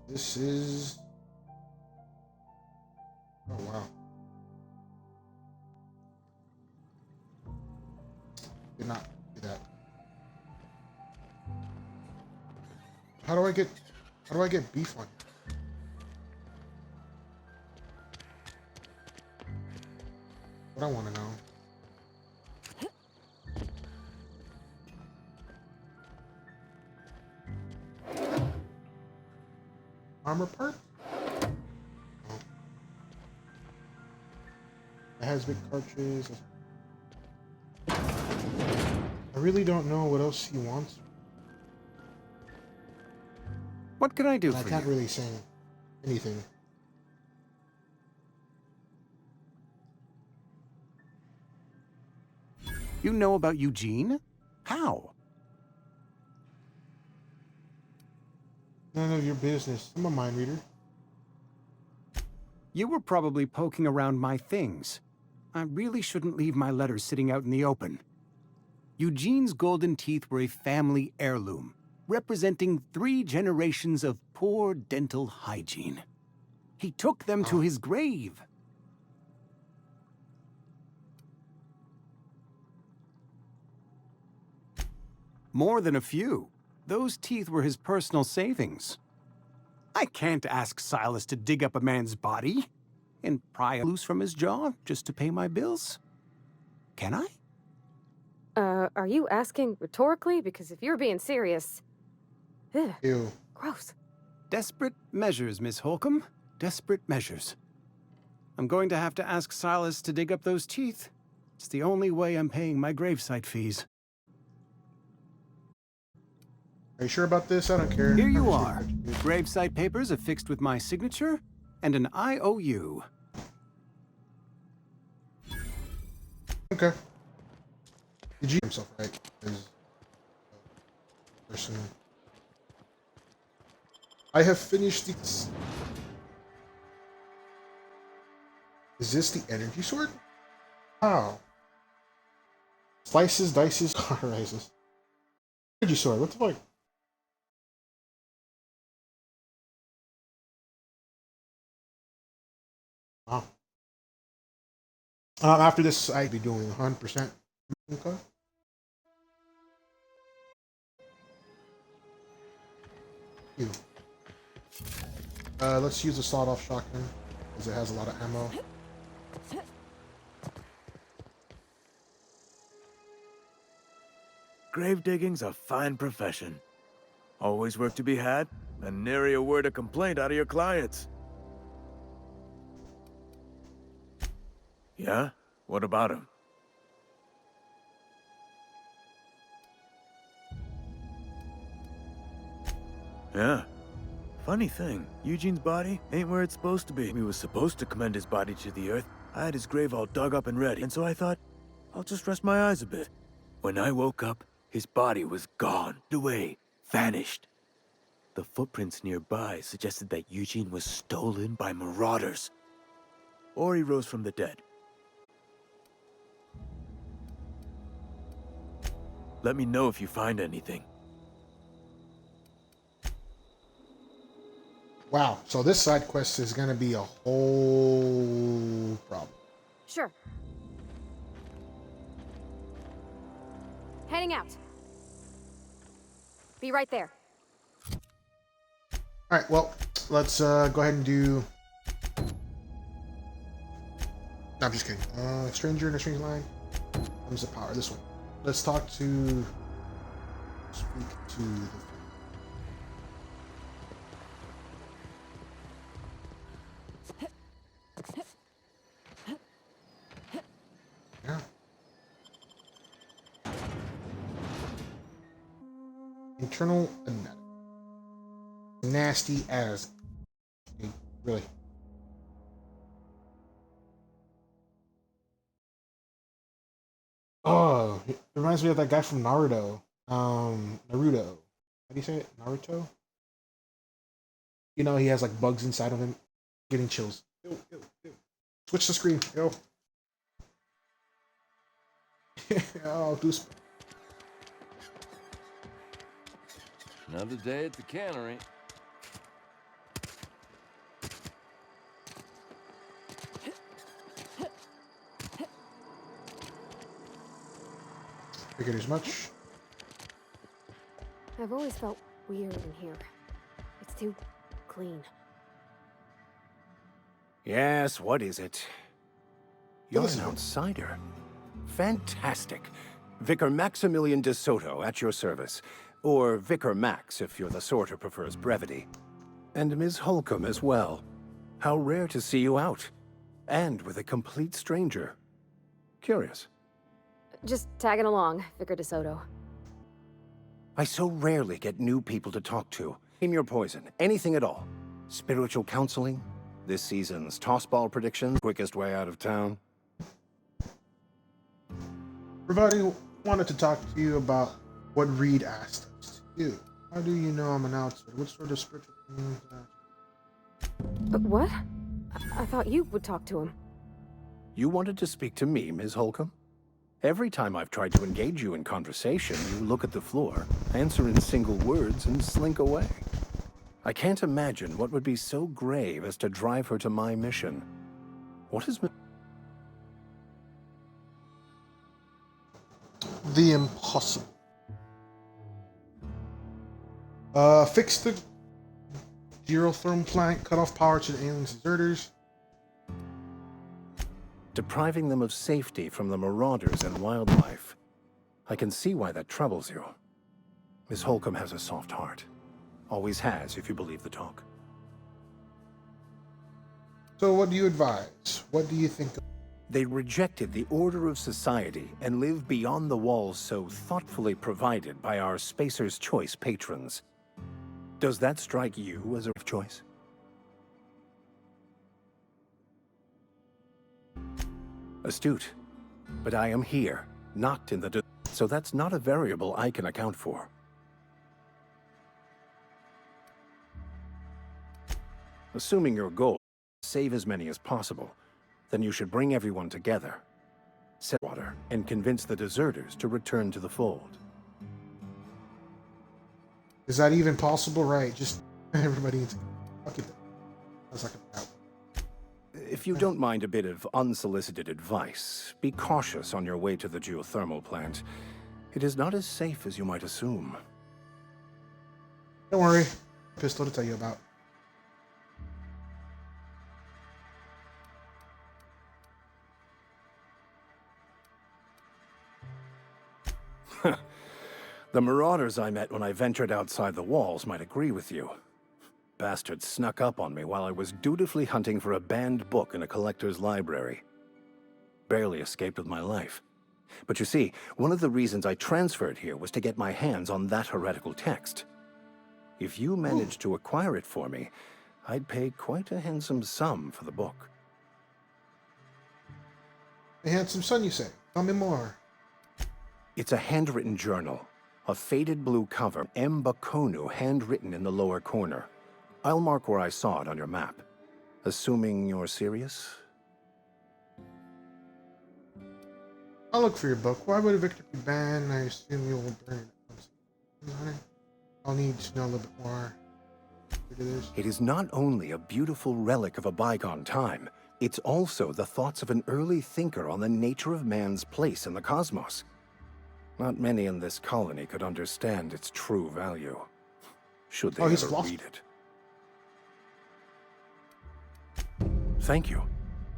This is... Oh, wow. Did not do that. How do I get beef on you? What I want to know. Armor part? Oh. It has big cartridges. I really don't know what else he wants. What can I do And I for can't you? really say anything. You know about Eugene? How? None of your business. I'm a mind reader. You were probably poking around my things. I really shouldn't leave my letters sitting out in the open. Eugene's golden teeth were a family heirloom, representing 3 generations of poor dental hygiene. He took them to his grave. More than a few. Those teeth were his personal savings. I can't ask Silas to dig up a man's body and pry it loose from his jaw just to pay my bills. Can I? Are you asking rhetorically? Because if you're being serious... Ugh, Ew. gross. Desperate measures, Miss Holcomb. Desperate measures. I'm going to have to ask Silas to dig up those teeth. It's the only way I'm paying my gravesite fees. Are you sure about this? I don't care. Here you I'm are. just gonna- Gravesite papers affixed with my signature and an IOU. Okay. Did you himself right? As a person. I have finished these. Is this the energy sword? How? Slices, dices, cauterizes. Energy sword. What the fuck? Wow. After this, I'd be doing 100%. Okay. Ew. Let's use a sawed-off shotgun because it has a lot of ammo. Grave digging's a fine profession. Always work to be had, and nary a word of complaint out of your clients. Yeah? What about him? Yeah. Funny thing, Eugene's body ain't where it's supposed to be. He was supposed to commend his body to the earth. I had his grave all dug up and ready, and so I thought, I'll just rest my eyes a bit. When I woke up, his body was gone, away, vanished. The footprints nearby suggested that Eugene was stolen by marauders. Or he rose from the dead. Let me know if you find anything. Wow. So this side quest is gonna be a whole problem. Sure. Heading out. Be right there. All right, well, let's go ahead and do. No, I'm just kidding. Stranger in a strange line. Comes the power. This one. Let's talk to. Speak to the. Yeah. Internal anatomy. Nasty as. Really. Oh, it reminds me of that guy from Naruto. Naruto. How do you say it? Naruto? You know, he has like bugs inside of him. Getting chills. Ew, ew, ew. Switch the screen. Ew. Oh, goose. Another day at the cannery. Figured as much. I've always felt weird in here. It's too clean. Yes, what is it? You're Listen. an outsider. Fantastic. Vicar Maximilian de Soto at your service. Or Vicar Max, if you're the sort who prefers brevity. And Ms. Holcomb as well. How rare to see you out. And with a complete stranger. Curious. Just tagging along, Vicar DeSoto. I so rarely get new people to talk to. Name your poison. Anything at all. Spiritual counseling? This season's tossball predictions? Quickest way out of town? Everybody wanted to talk to you about what Reed asked us to do. How do you know I'm an outsider? What sort of spiritual thing is that? What? I thought you would talk to him. You wanted to speak to me, Ms. Holcomb? Every time I've tried to engage you in conversation, you look at the floor, answer in single words, and slink away. I can't imagine what would be so grave as to drive her to my mission. What is... The impossible. Fix the geothermal plant, cut off power to the aliens' deserters. Depriving them of safety from the marauders and wildlife. I can see why that troubles you. Miss Holcomb has a soft heart. Always has, if you believe the talk. So what do you advise? What do you think? They rejected the order of society and live beyond the walls so thoughtfully provided by our Spacer's Choice patrons. Does that strike you as a choice? Astute. But I am here, not in the... So that's not a variable I can account for. Assuming your goal is to save as many as possible, then you should bring everyone together, set water, and convince the deserters to return to the fold. Is that even possible? Right, just everybody needs to fuck it. That's like a... If you don't mind a bit of unsolicited advice, be cautious on your way to the geothermal plant. It is not as safe as you might assume. Don't worry. Pistol to tell you about. The marauders I met when I ventured outside the walls might agree with you. Bastards snuck up on me while I was dutifully hunting for a banned book in a collector's library. Barely escaped with my life. But you see, one of the reasons I transferred here was to get my hands on that heretical text. If you managed to acquire it for me, I'd pay quite a handsome sum for the book. A handsome son, you say? Tell me more. It's a handwritten journal. A faded blue cover, M. Bakonu handwritten in the lower corner. I'll mark where I saw it on your map. Assuming you're serious? I'll look for your book. Why would a victor be banned? I assume you'll burn it. I'll need to know a little bit more. It is not only a beautiful relic of a bygone time, it's also the thoughts of an early thinker on the nature of man's place in the cosmos. Not many in this colony could understand its true value. Should they he's ever lost. read it. Thank you.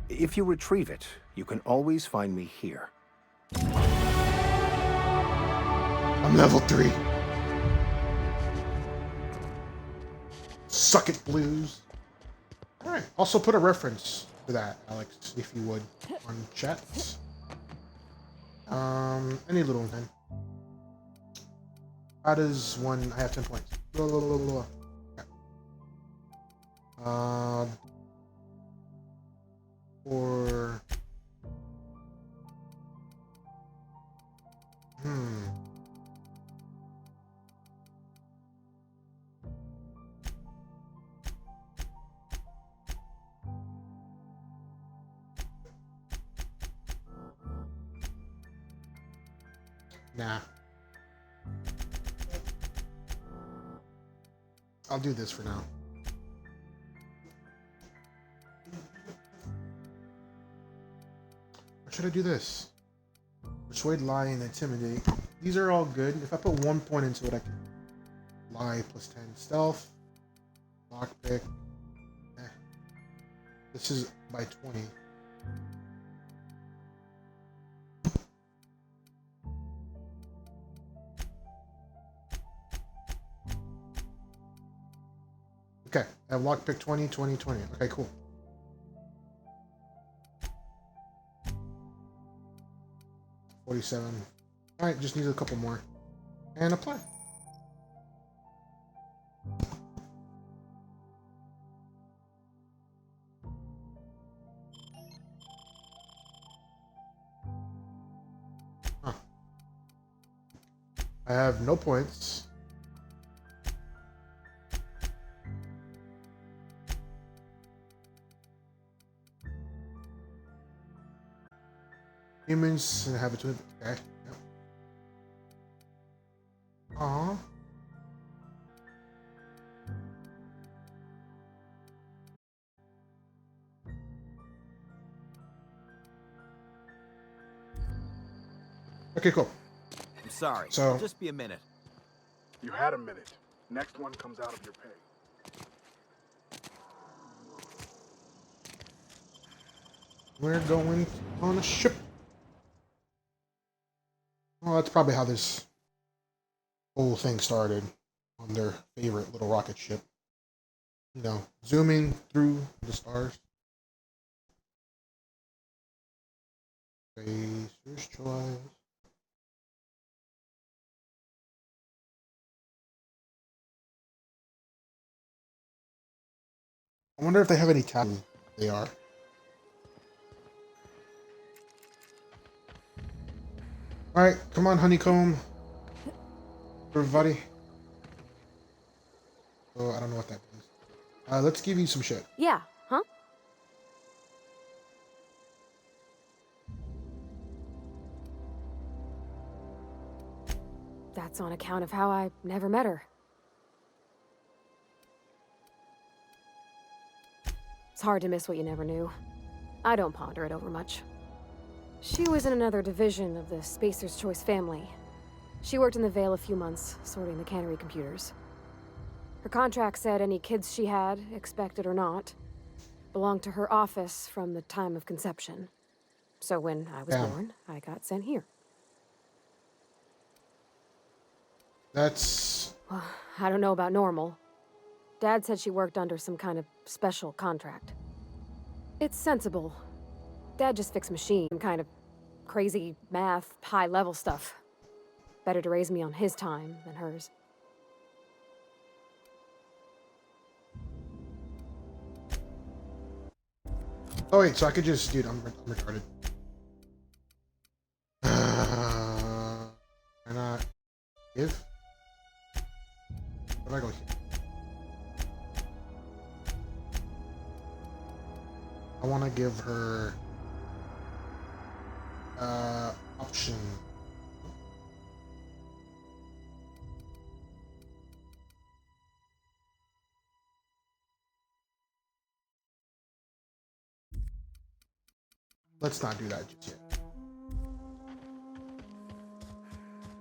If you retrieve it, you can always find me here. I'm level 3. Suck it, Blues. Alright, also put a reference to that, Alex, if you would, on chat. Any little thing. How does one... I have 10 points. Blah, blah, blah, blah. Okay. Or... Nah. I'll do this for now. Or should I do this? Persuade, lie, and intimidate. These are all good. If I put 1 point into it, I can lie plus 10. Stealth. Lockpick. This is by 20. Okay, I have lockpick 20, 20, 20. Okay, cool. $47. Alright, just need a couple more. And apply. Huh. I have no points. Humans have it. Okay. Yep. Aww. Okay, cool. I'm sorry. So- Just be a minute. You had a minute. Next one comes out of your pay. We're going on a ship. Well, that's probably how this whole thing started, on their favorite little rocket ship. You know, zooming through the stars. Spacer's Choice. I wonder if they have any tabs. They are. Alright, come on, honeycomb. Everybody. Oh, I don't know what that is. Let's give you some shit. Yeah, huh? That's on account of how I never met her. It's hard to miss what you never knew. I don't ponder it over much. She was in another division of the Spacer's Choice family. She worked in the Vale a few months, sorting the cannery computers. Her contract said any kids she had, expected or not, belonged to her office from the time of conception. So when I was born, I got sent here. That's... Well, I don't know about normal. Dad said she worked under some kind of special contract. It's sensible. Dad just fixed machines, some kind of crazy math, high-level stuff. Better to raise me on his time than hers. Oh wait, so I could just... Dude, I'm retarded. Why not give? Where do I go here? I want to give her option. Let's not do that just yet.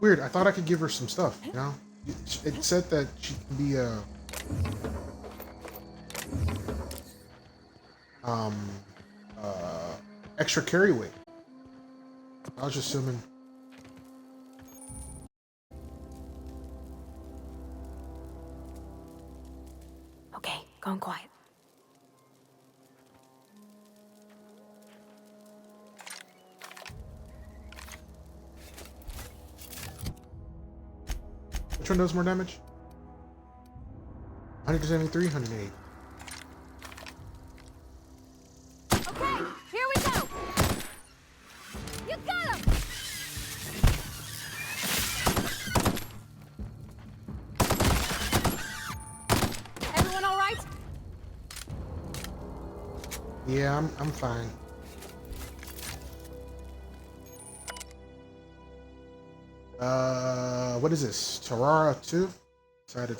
Weird, I thought I could give her some stuff, you know? It said that she can be um, extra carry weight. I was just assuming. Okay, going quiet. Which one does more damage? 173, 108. Okay, here we go! You got him! Everyone all right? Yeah, I'm fine. What is this? Terrara 2? Decided.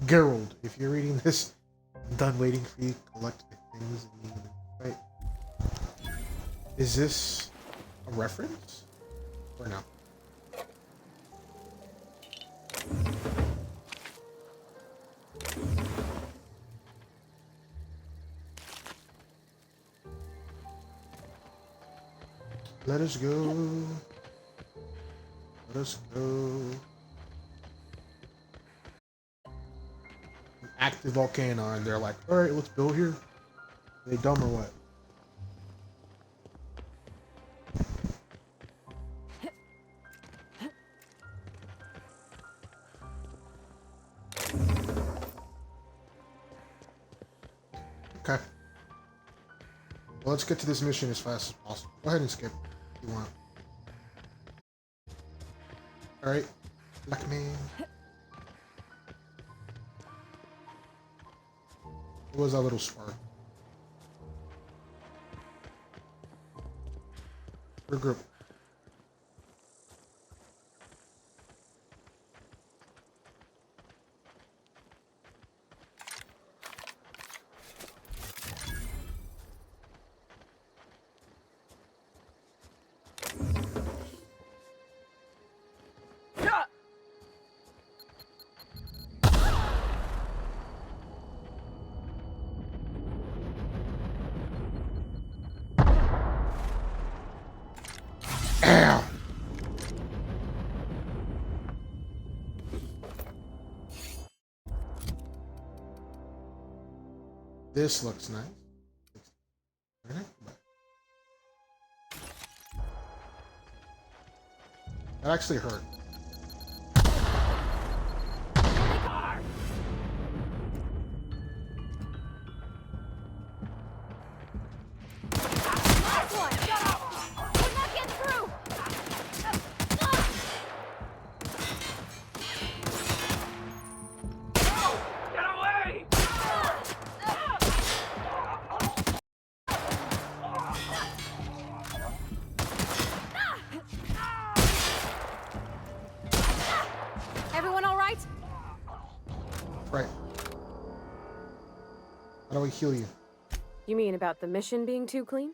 Geralt, if you're reading this, I'm done waiting for you to collect the things and leave them. Right? Is this a reference? Or no? Let us go. Let us go. An active volcano, and they're like, alright, let's build here. Are they dumb or what? Okay. Well, let's get to this mission as fast as possible. Go ahead and skip if you want. Alright. Black man. What was that little spark? Regroup. Ow! This looks nice. That actually hurt. Everyone all right? Right. How do we heal you? You mean about the mission being too clean?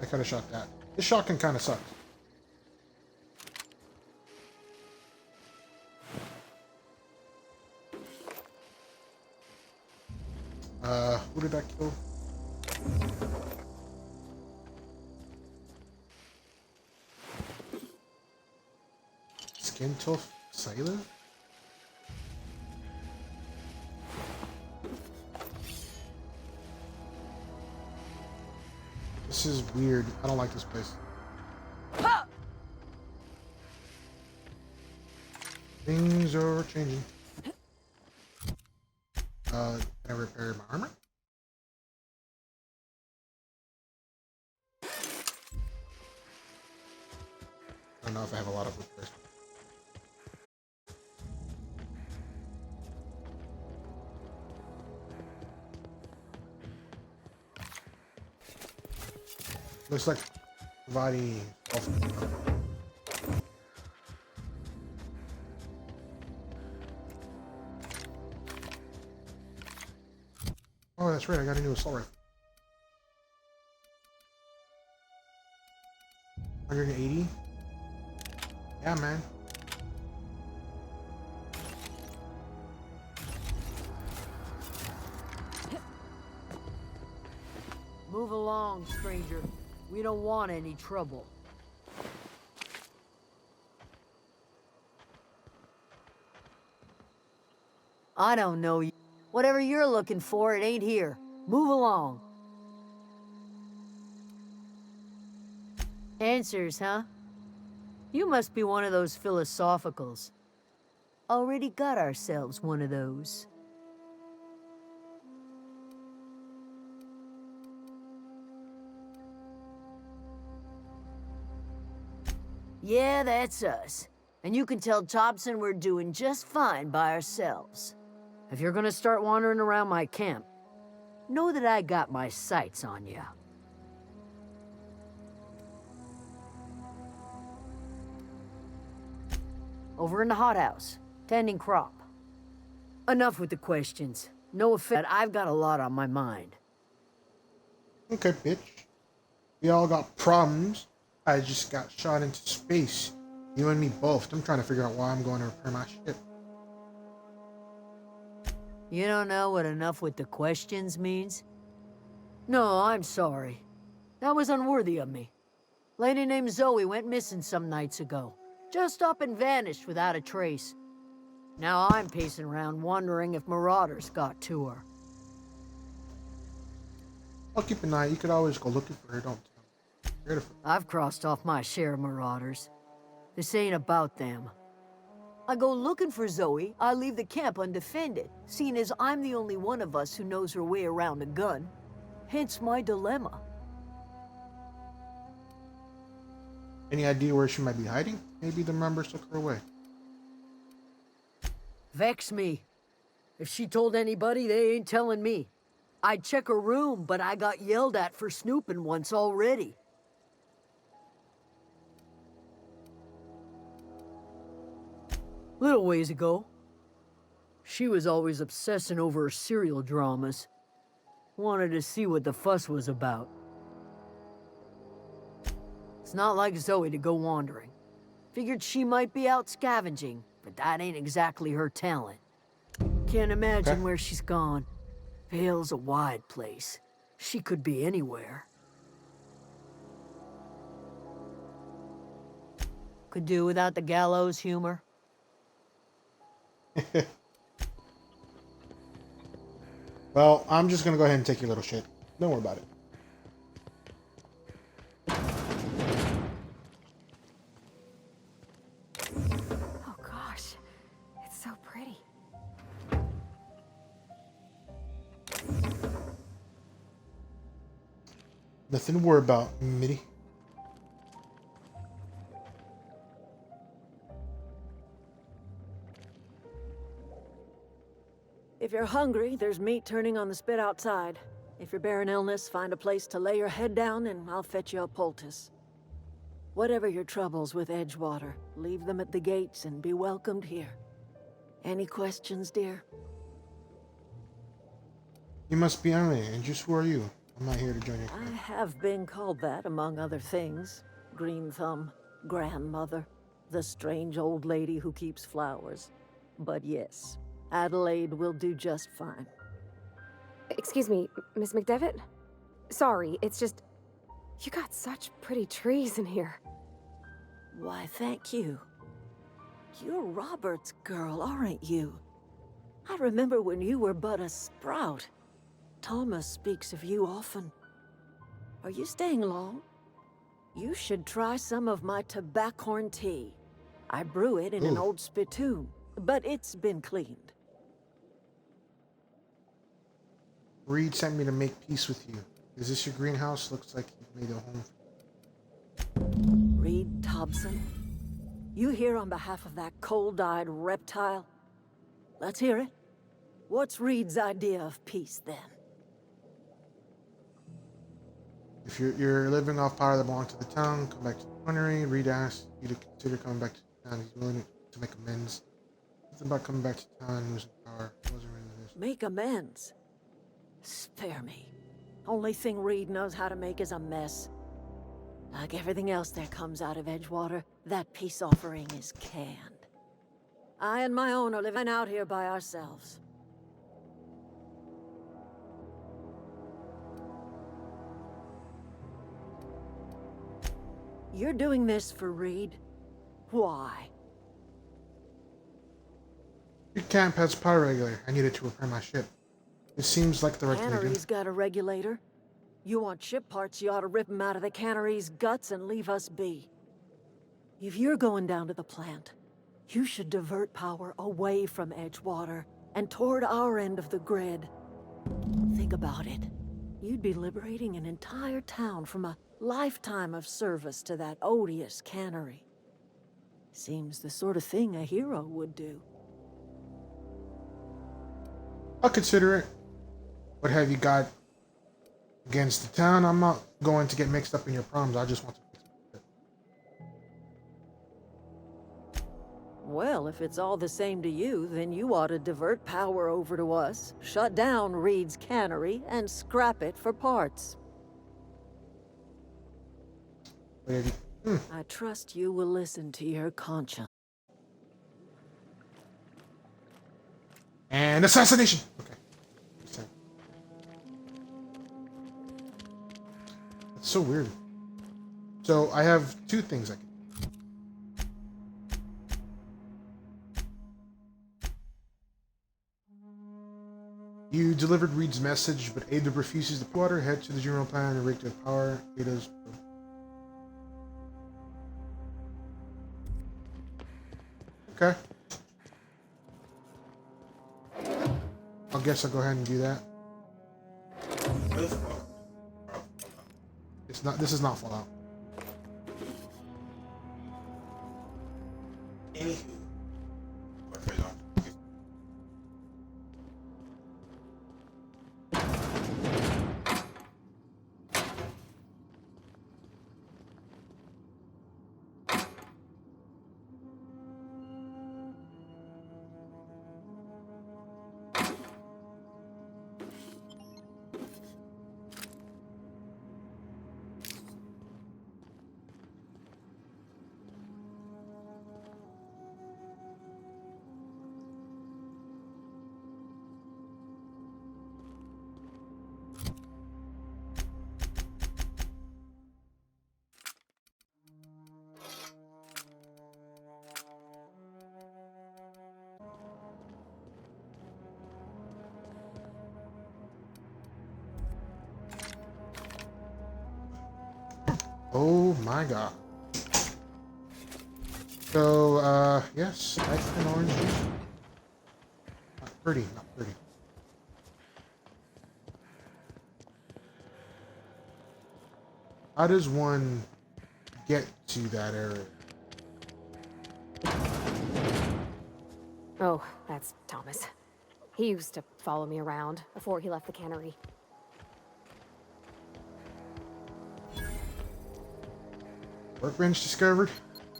I could have shot that. This shotgun kind of sucks. Who did I kill? Skin Tuff Sailor? This is weird. I don't like this place. Things are changing. Can I repair my armor? I don't know if I have a lot of repairs. Looks like providing health. Oh, that's right. I got a new assault rifle. 180. Yeah, man. Move along, stranger. We don't want any trouble. I don't know you. Whatever you're looking for, it ain't here. Move along. Answers, huh? You must be one of those philosophicals. Already got ourselves one of those. Yeah, that's us. And you can tell Thompson we're doing just fine by ourselves. If you're gonna start wandering around my camp, know that I got my sights on you. Over in the hothouse, tending crop. Enough with the questions. No offense, I've got a lot on my mind. Okay, bitch. We all got problems. I just got shot into space. You and me both. I'm trying to figure out why I'm going to repair my ship. You don't know what enough with the questions means? No, I'm sorry. That was unworthy of me. Lady named Zoe went missing some nights ago. Just up and vanished without a trace. Now I'm pacing around wondering if marauders got to her. I'll keep an eye. You could always go looking for her, don't tell me. Get rid of her. I've crossed off my share of marauders. This ain't about them. I go looking for Zoe, I leave the camp undefended, seeing as I'm the only one of us who knows her way around a gun. Hence my dilemma. Any idea where she might be hiding? Maybe the members took her away. Vex me. If she told anybody, they ain't telling me. I'd check her room, but I got yelled at for snooping once already. Little ways ago, she was always obsessing over her serial dramas. Wanted to see what the fuss was about. It's not like Zoe to go wandering. Figured she might be out scavenging, but that ain't exactly her talent. Can't imagine where she's gone. Vale's a wide place. She could be anywhere. Could do without the gallows humor. Well, I'm just gonna go ahead and take your little shit. Don't worry about it. Oh gosh, it's so pretty. Nothing to worry about, Mitty. If you're hungry, there's meat turning on the spit outside. If you're bearing illness, find a place to lay your head down and I'll fetch you a poultice. Whatever your troubles with Edgewater, leave them at the gates and be welcomed here. Any questions, dear? You must be Emily, and just who are you? I'm not here to join your I camp. have been called that, among other things. Green Thumb, grandmother, the strange old lady who keeps flowers. But yes, Adelaide will do just fine. Excuse me, Miss McDevitt? Sorry, it's just... You got such pretty trees in here. Why, thank you. You're Robert's girl, aren't you? I remember when you were but a sprout. Thomas speaks of you often. Are you staying long? You should try some of my tobaccorn tea. I brew it in an old spittoon, but it's been cleaned. Reed sent me to make peace with you. Is this your greenhouse? Looks like you've made a home. Reed Thompson? You here on behalf of that cold-eyed reptile? Let's hear it. What's Reed's idea of peace, then? If you're living off power that belongs to the town, come back to the winery. Reed asked you to consider coming back to town. He's willing to make amends. Something about coming back to town and losing power. It wasn't really this. Make amends? Spare me. Only thing Reed knows how to make is a mess. Like everything else that comes out of Edgewater, that peace offering is canned. I and my own are living out here by ourselves. You're doing this for Reed? Why? Your camp has power regulator. I need it to repair my ship. It seems like the right thing to do. Cannery's got a regulator. You want ship parts, you ought to rip them out of the cannery's guts and leave us be. If you're going down to the plant, you should divert power away from Edgewater and toward our end of the grid. Think about it. You'd be liberating an entire town from a lifetime of service to that odious cannery. Seems the sort of thing a hero would do. I'll consider it. What have you got against the town? I'm not going to get mixed up in your problems. I just want to fix my ship. Well, if it's all the same to you, then you ought to divert power over to us, shut down Reed's cannery, and scrap it for parts. What have you... I trust you will listen to your conscience. And assassination! Okay. That's so weird. So, I have two things I can do. You delivered Reed's message, but Ada refuses the water. Head to the general plan and reactor power. Ada's... Okay. I guess I'll go ahead and do that. It's not. This is not Fallout. Oh my god. So, yes, that's an orange juice. Not pretty, not pretty. How does one get to that area? Oh, that's Thomas. He used to follow me around before he left the cannery. Workbench discovered?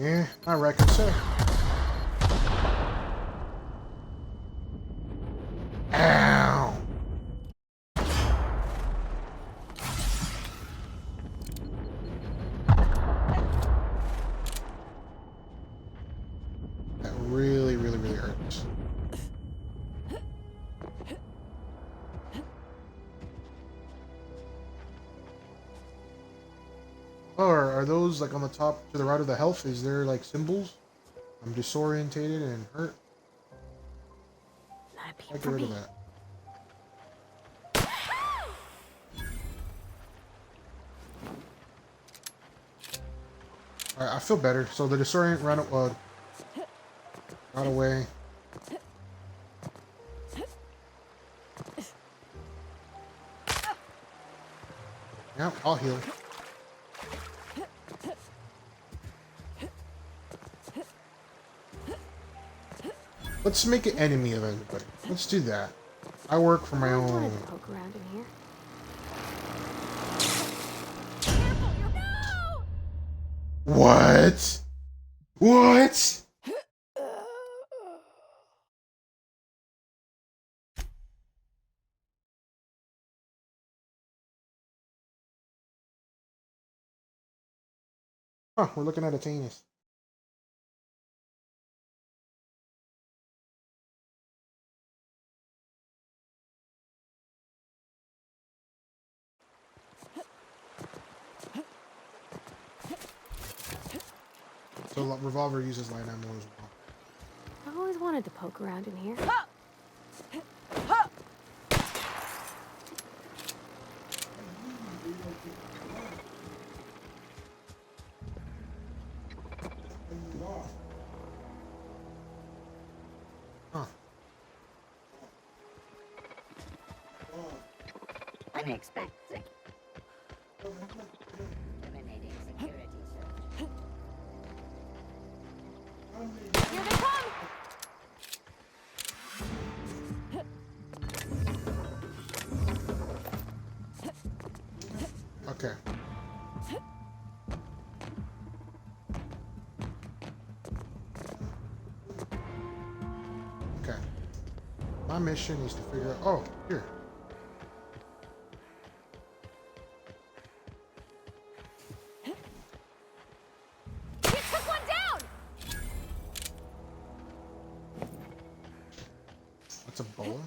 Yeah, I reckon so. Ow! That really, really, really hurts. Oh, are those like on the top to the right of the health? Is there like symbols? I'm disorientated and hurt. I get rid of that. Alright, I feel better. So the disorient ran away. Yeah, I'll heal. Let's make an enemy of everybody. Let's do that. I work for my own. Poke around in here. What? What? Huh, we're looking at a Tanis. So revolver uses light ammo as well. I've always wanted to poke around in here. Huh. Unexpected. Terminating security search. Here they come! Okay. Okay. My mission is to figure out. Oh, here. You took one down! That's a boa.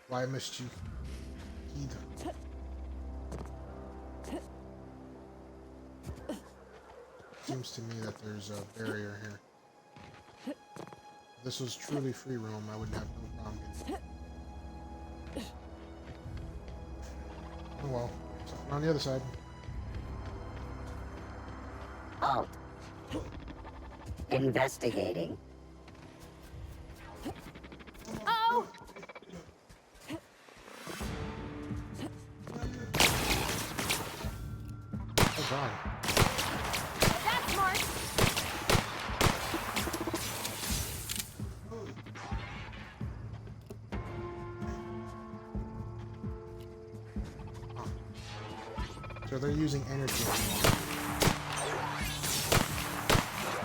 Why missed you? Seems to me that there's a barrier here. If this was truly free roam, I wouldn't have no problem getting it. Oh well. Something on the other side. Halt. Investigating. Oh! Oh god. That's smart! So they're using energy.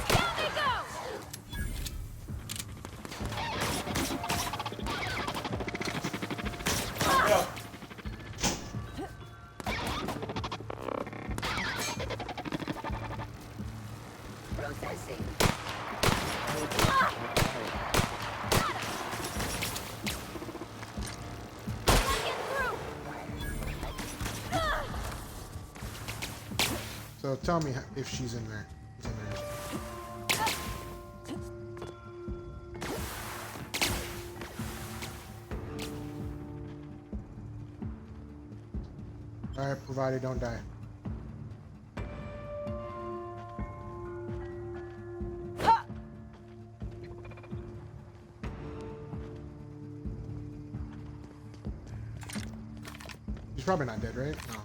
Down they go! Processing. So tell me if she's in there. She's in there. Alright, provided don't die. She's probably not dead, right? No.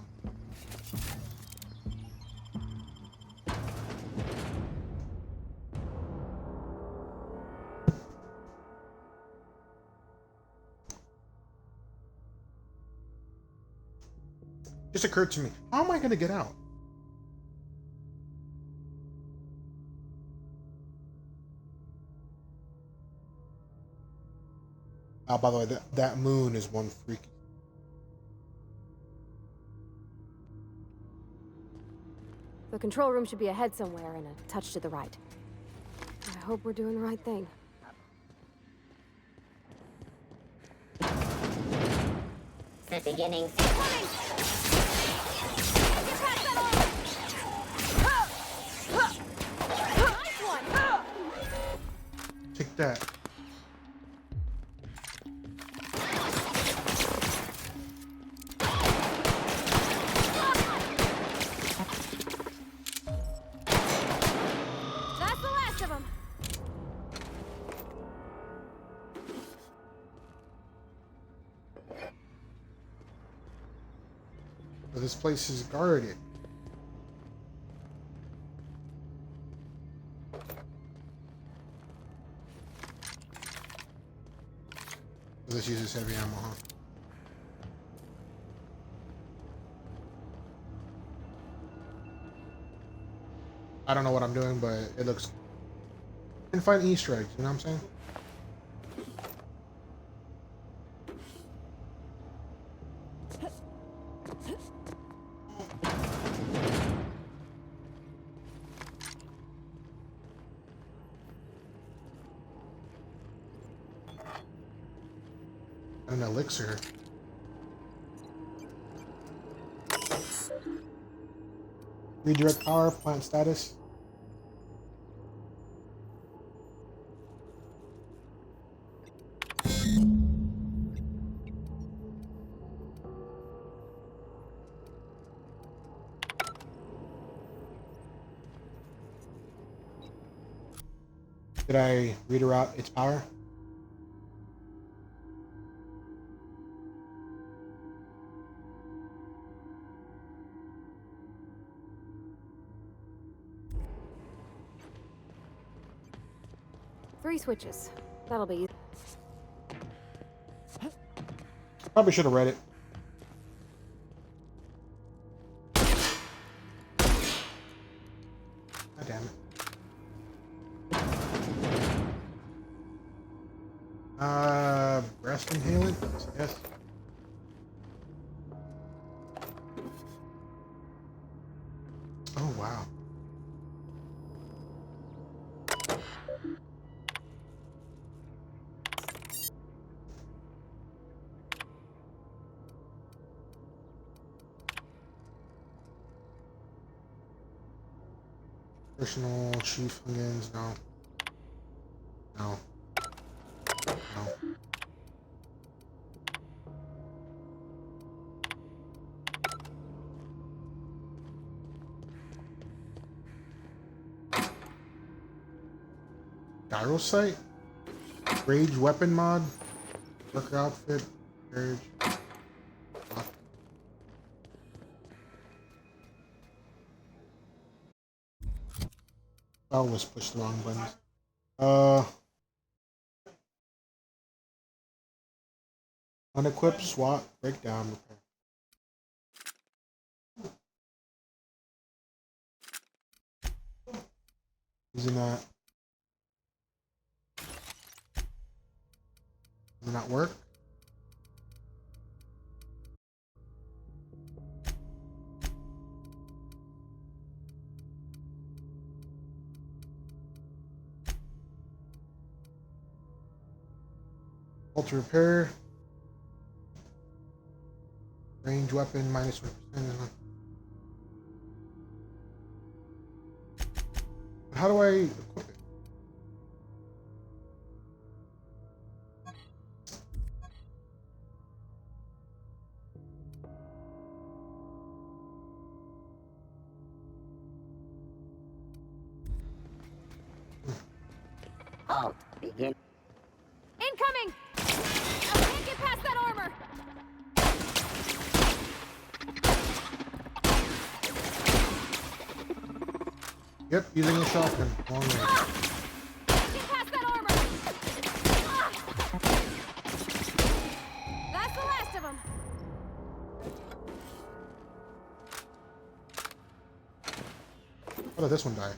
Just occurred to me, how am I going to get out? By the way, that moon is one freaky. The control room should be ahead somewhere and a touch to the right. I hope we're doing the right thing. The beginning. Take that. That's the last of them. But this place is guarded. This uses heavy ammo, huh? I don't know what I'm doing, but it looks... I can find Easter eggs, you know what I'm saying? An elixir. Redirect power, plant status. Did I redirect its power? Three switches. That'll be. Probably should have read it. God damn it. Breast inhalant? Yes. Oh, wow. Personal chief Hungans, no. No. No. Gyro sight? Rage weapon mod? Worker outfit? Urge. I always push the wrong buttons. Unequip, swap, breakdown, repair. Using that. Does it not work? Alter repair. Range weapon minus 1%. How do I equip it? Halt. Begin. Incoming! I can't get past that armor! Yep, using a shotgun. Long range. Get past that armor! That's the last of them! How did this one die?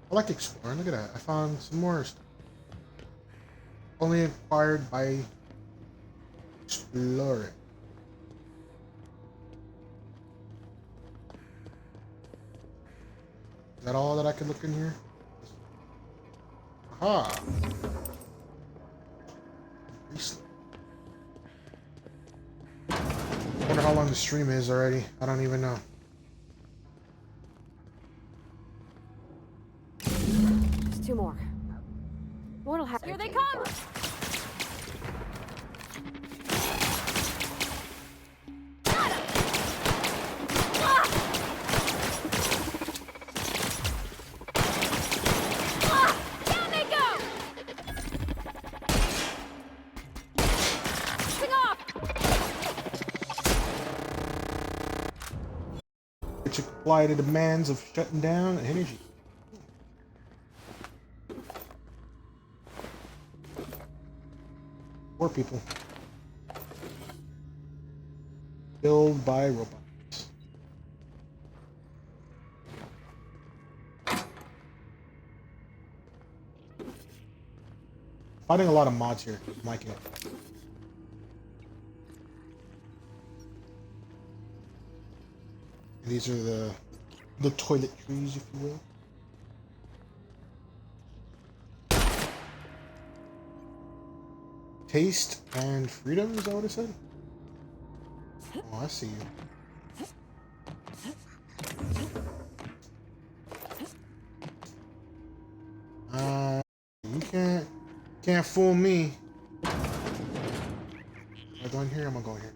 I like exploring. Look at that. I found some more stuff. Only acquired by exploring. Is that all that I can look in here? Aha! I wonder how long the stream is already. I don't even know. Just two more. What'll happen? Here they come! Which apply to demands of shutting down energy. Poor people. Build by robots. Finding a lot of mods here. I'm liking it. These are the toiletries, if you will. Taste and freedom, is that what it said? Oh, I see you. You can't fool me. Am I going here? I'm gonna go here.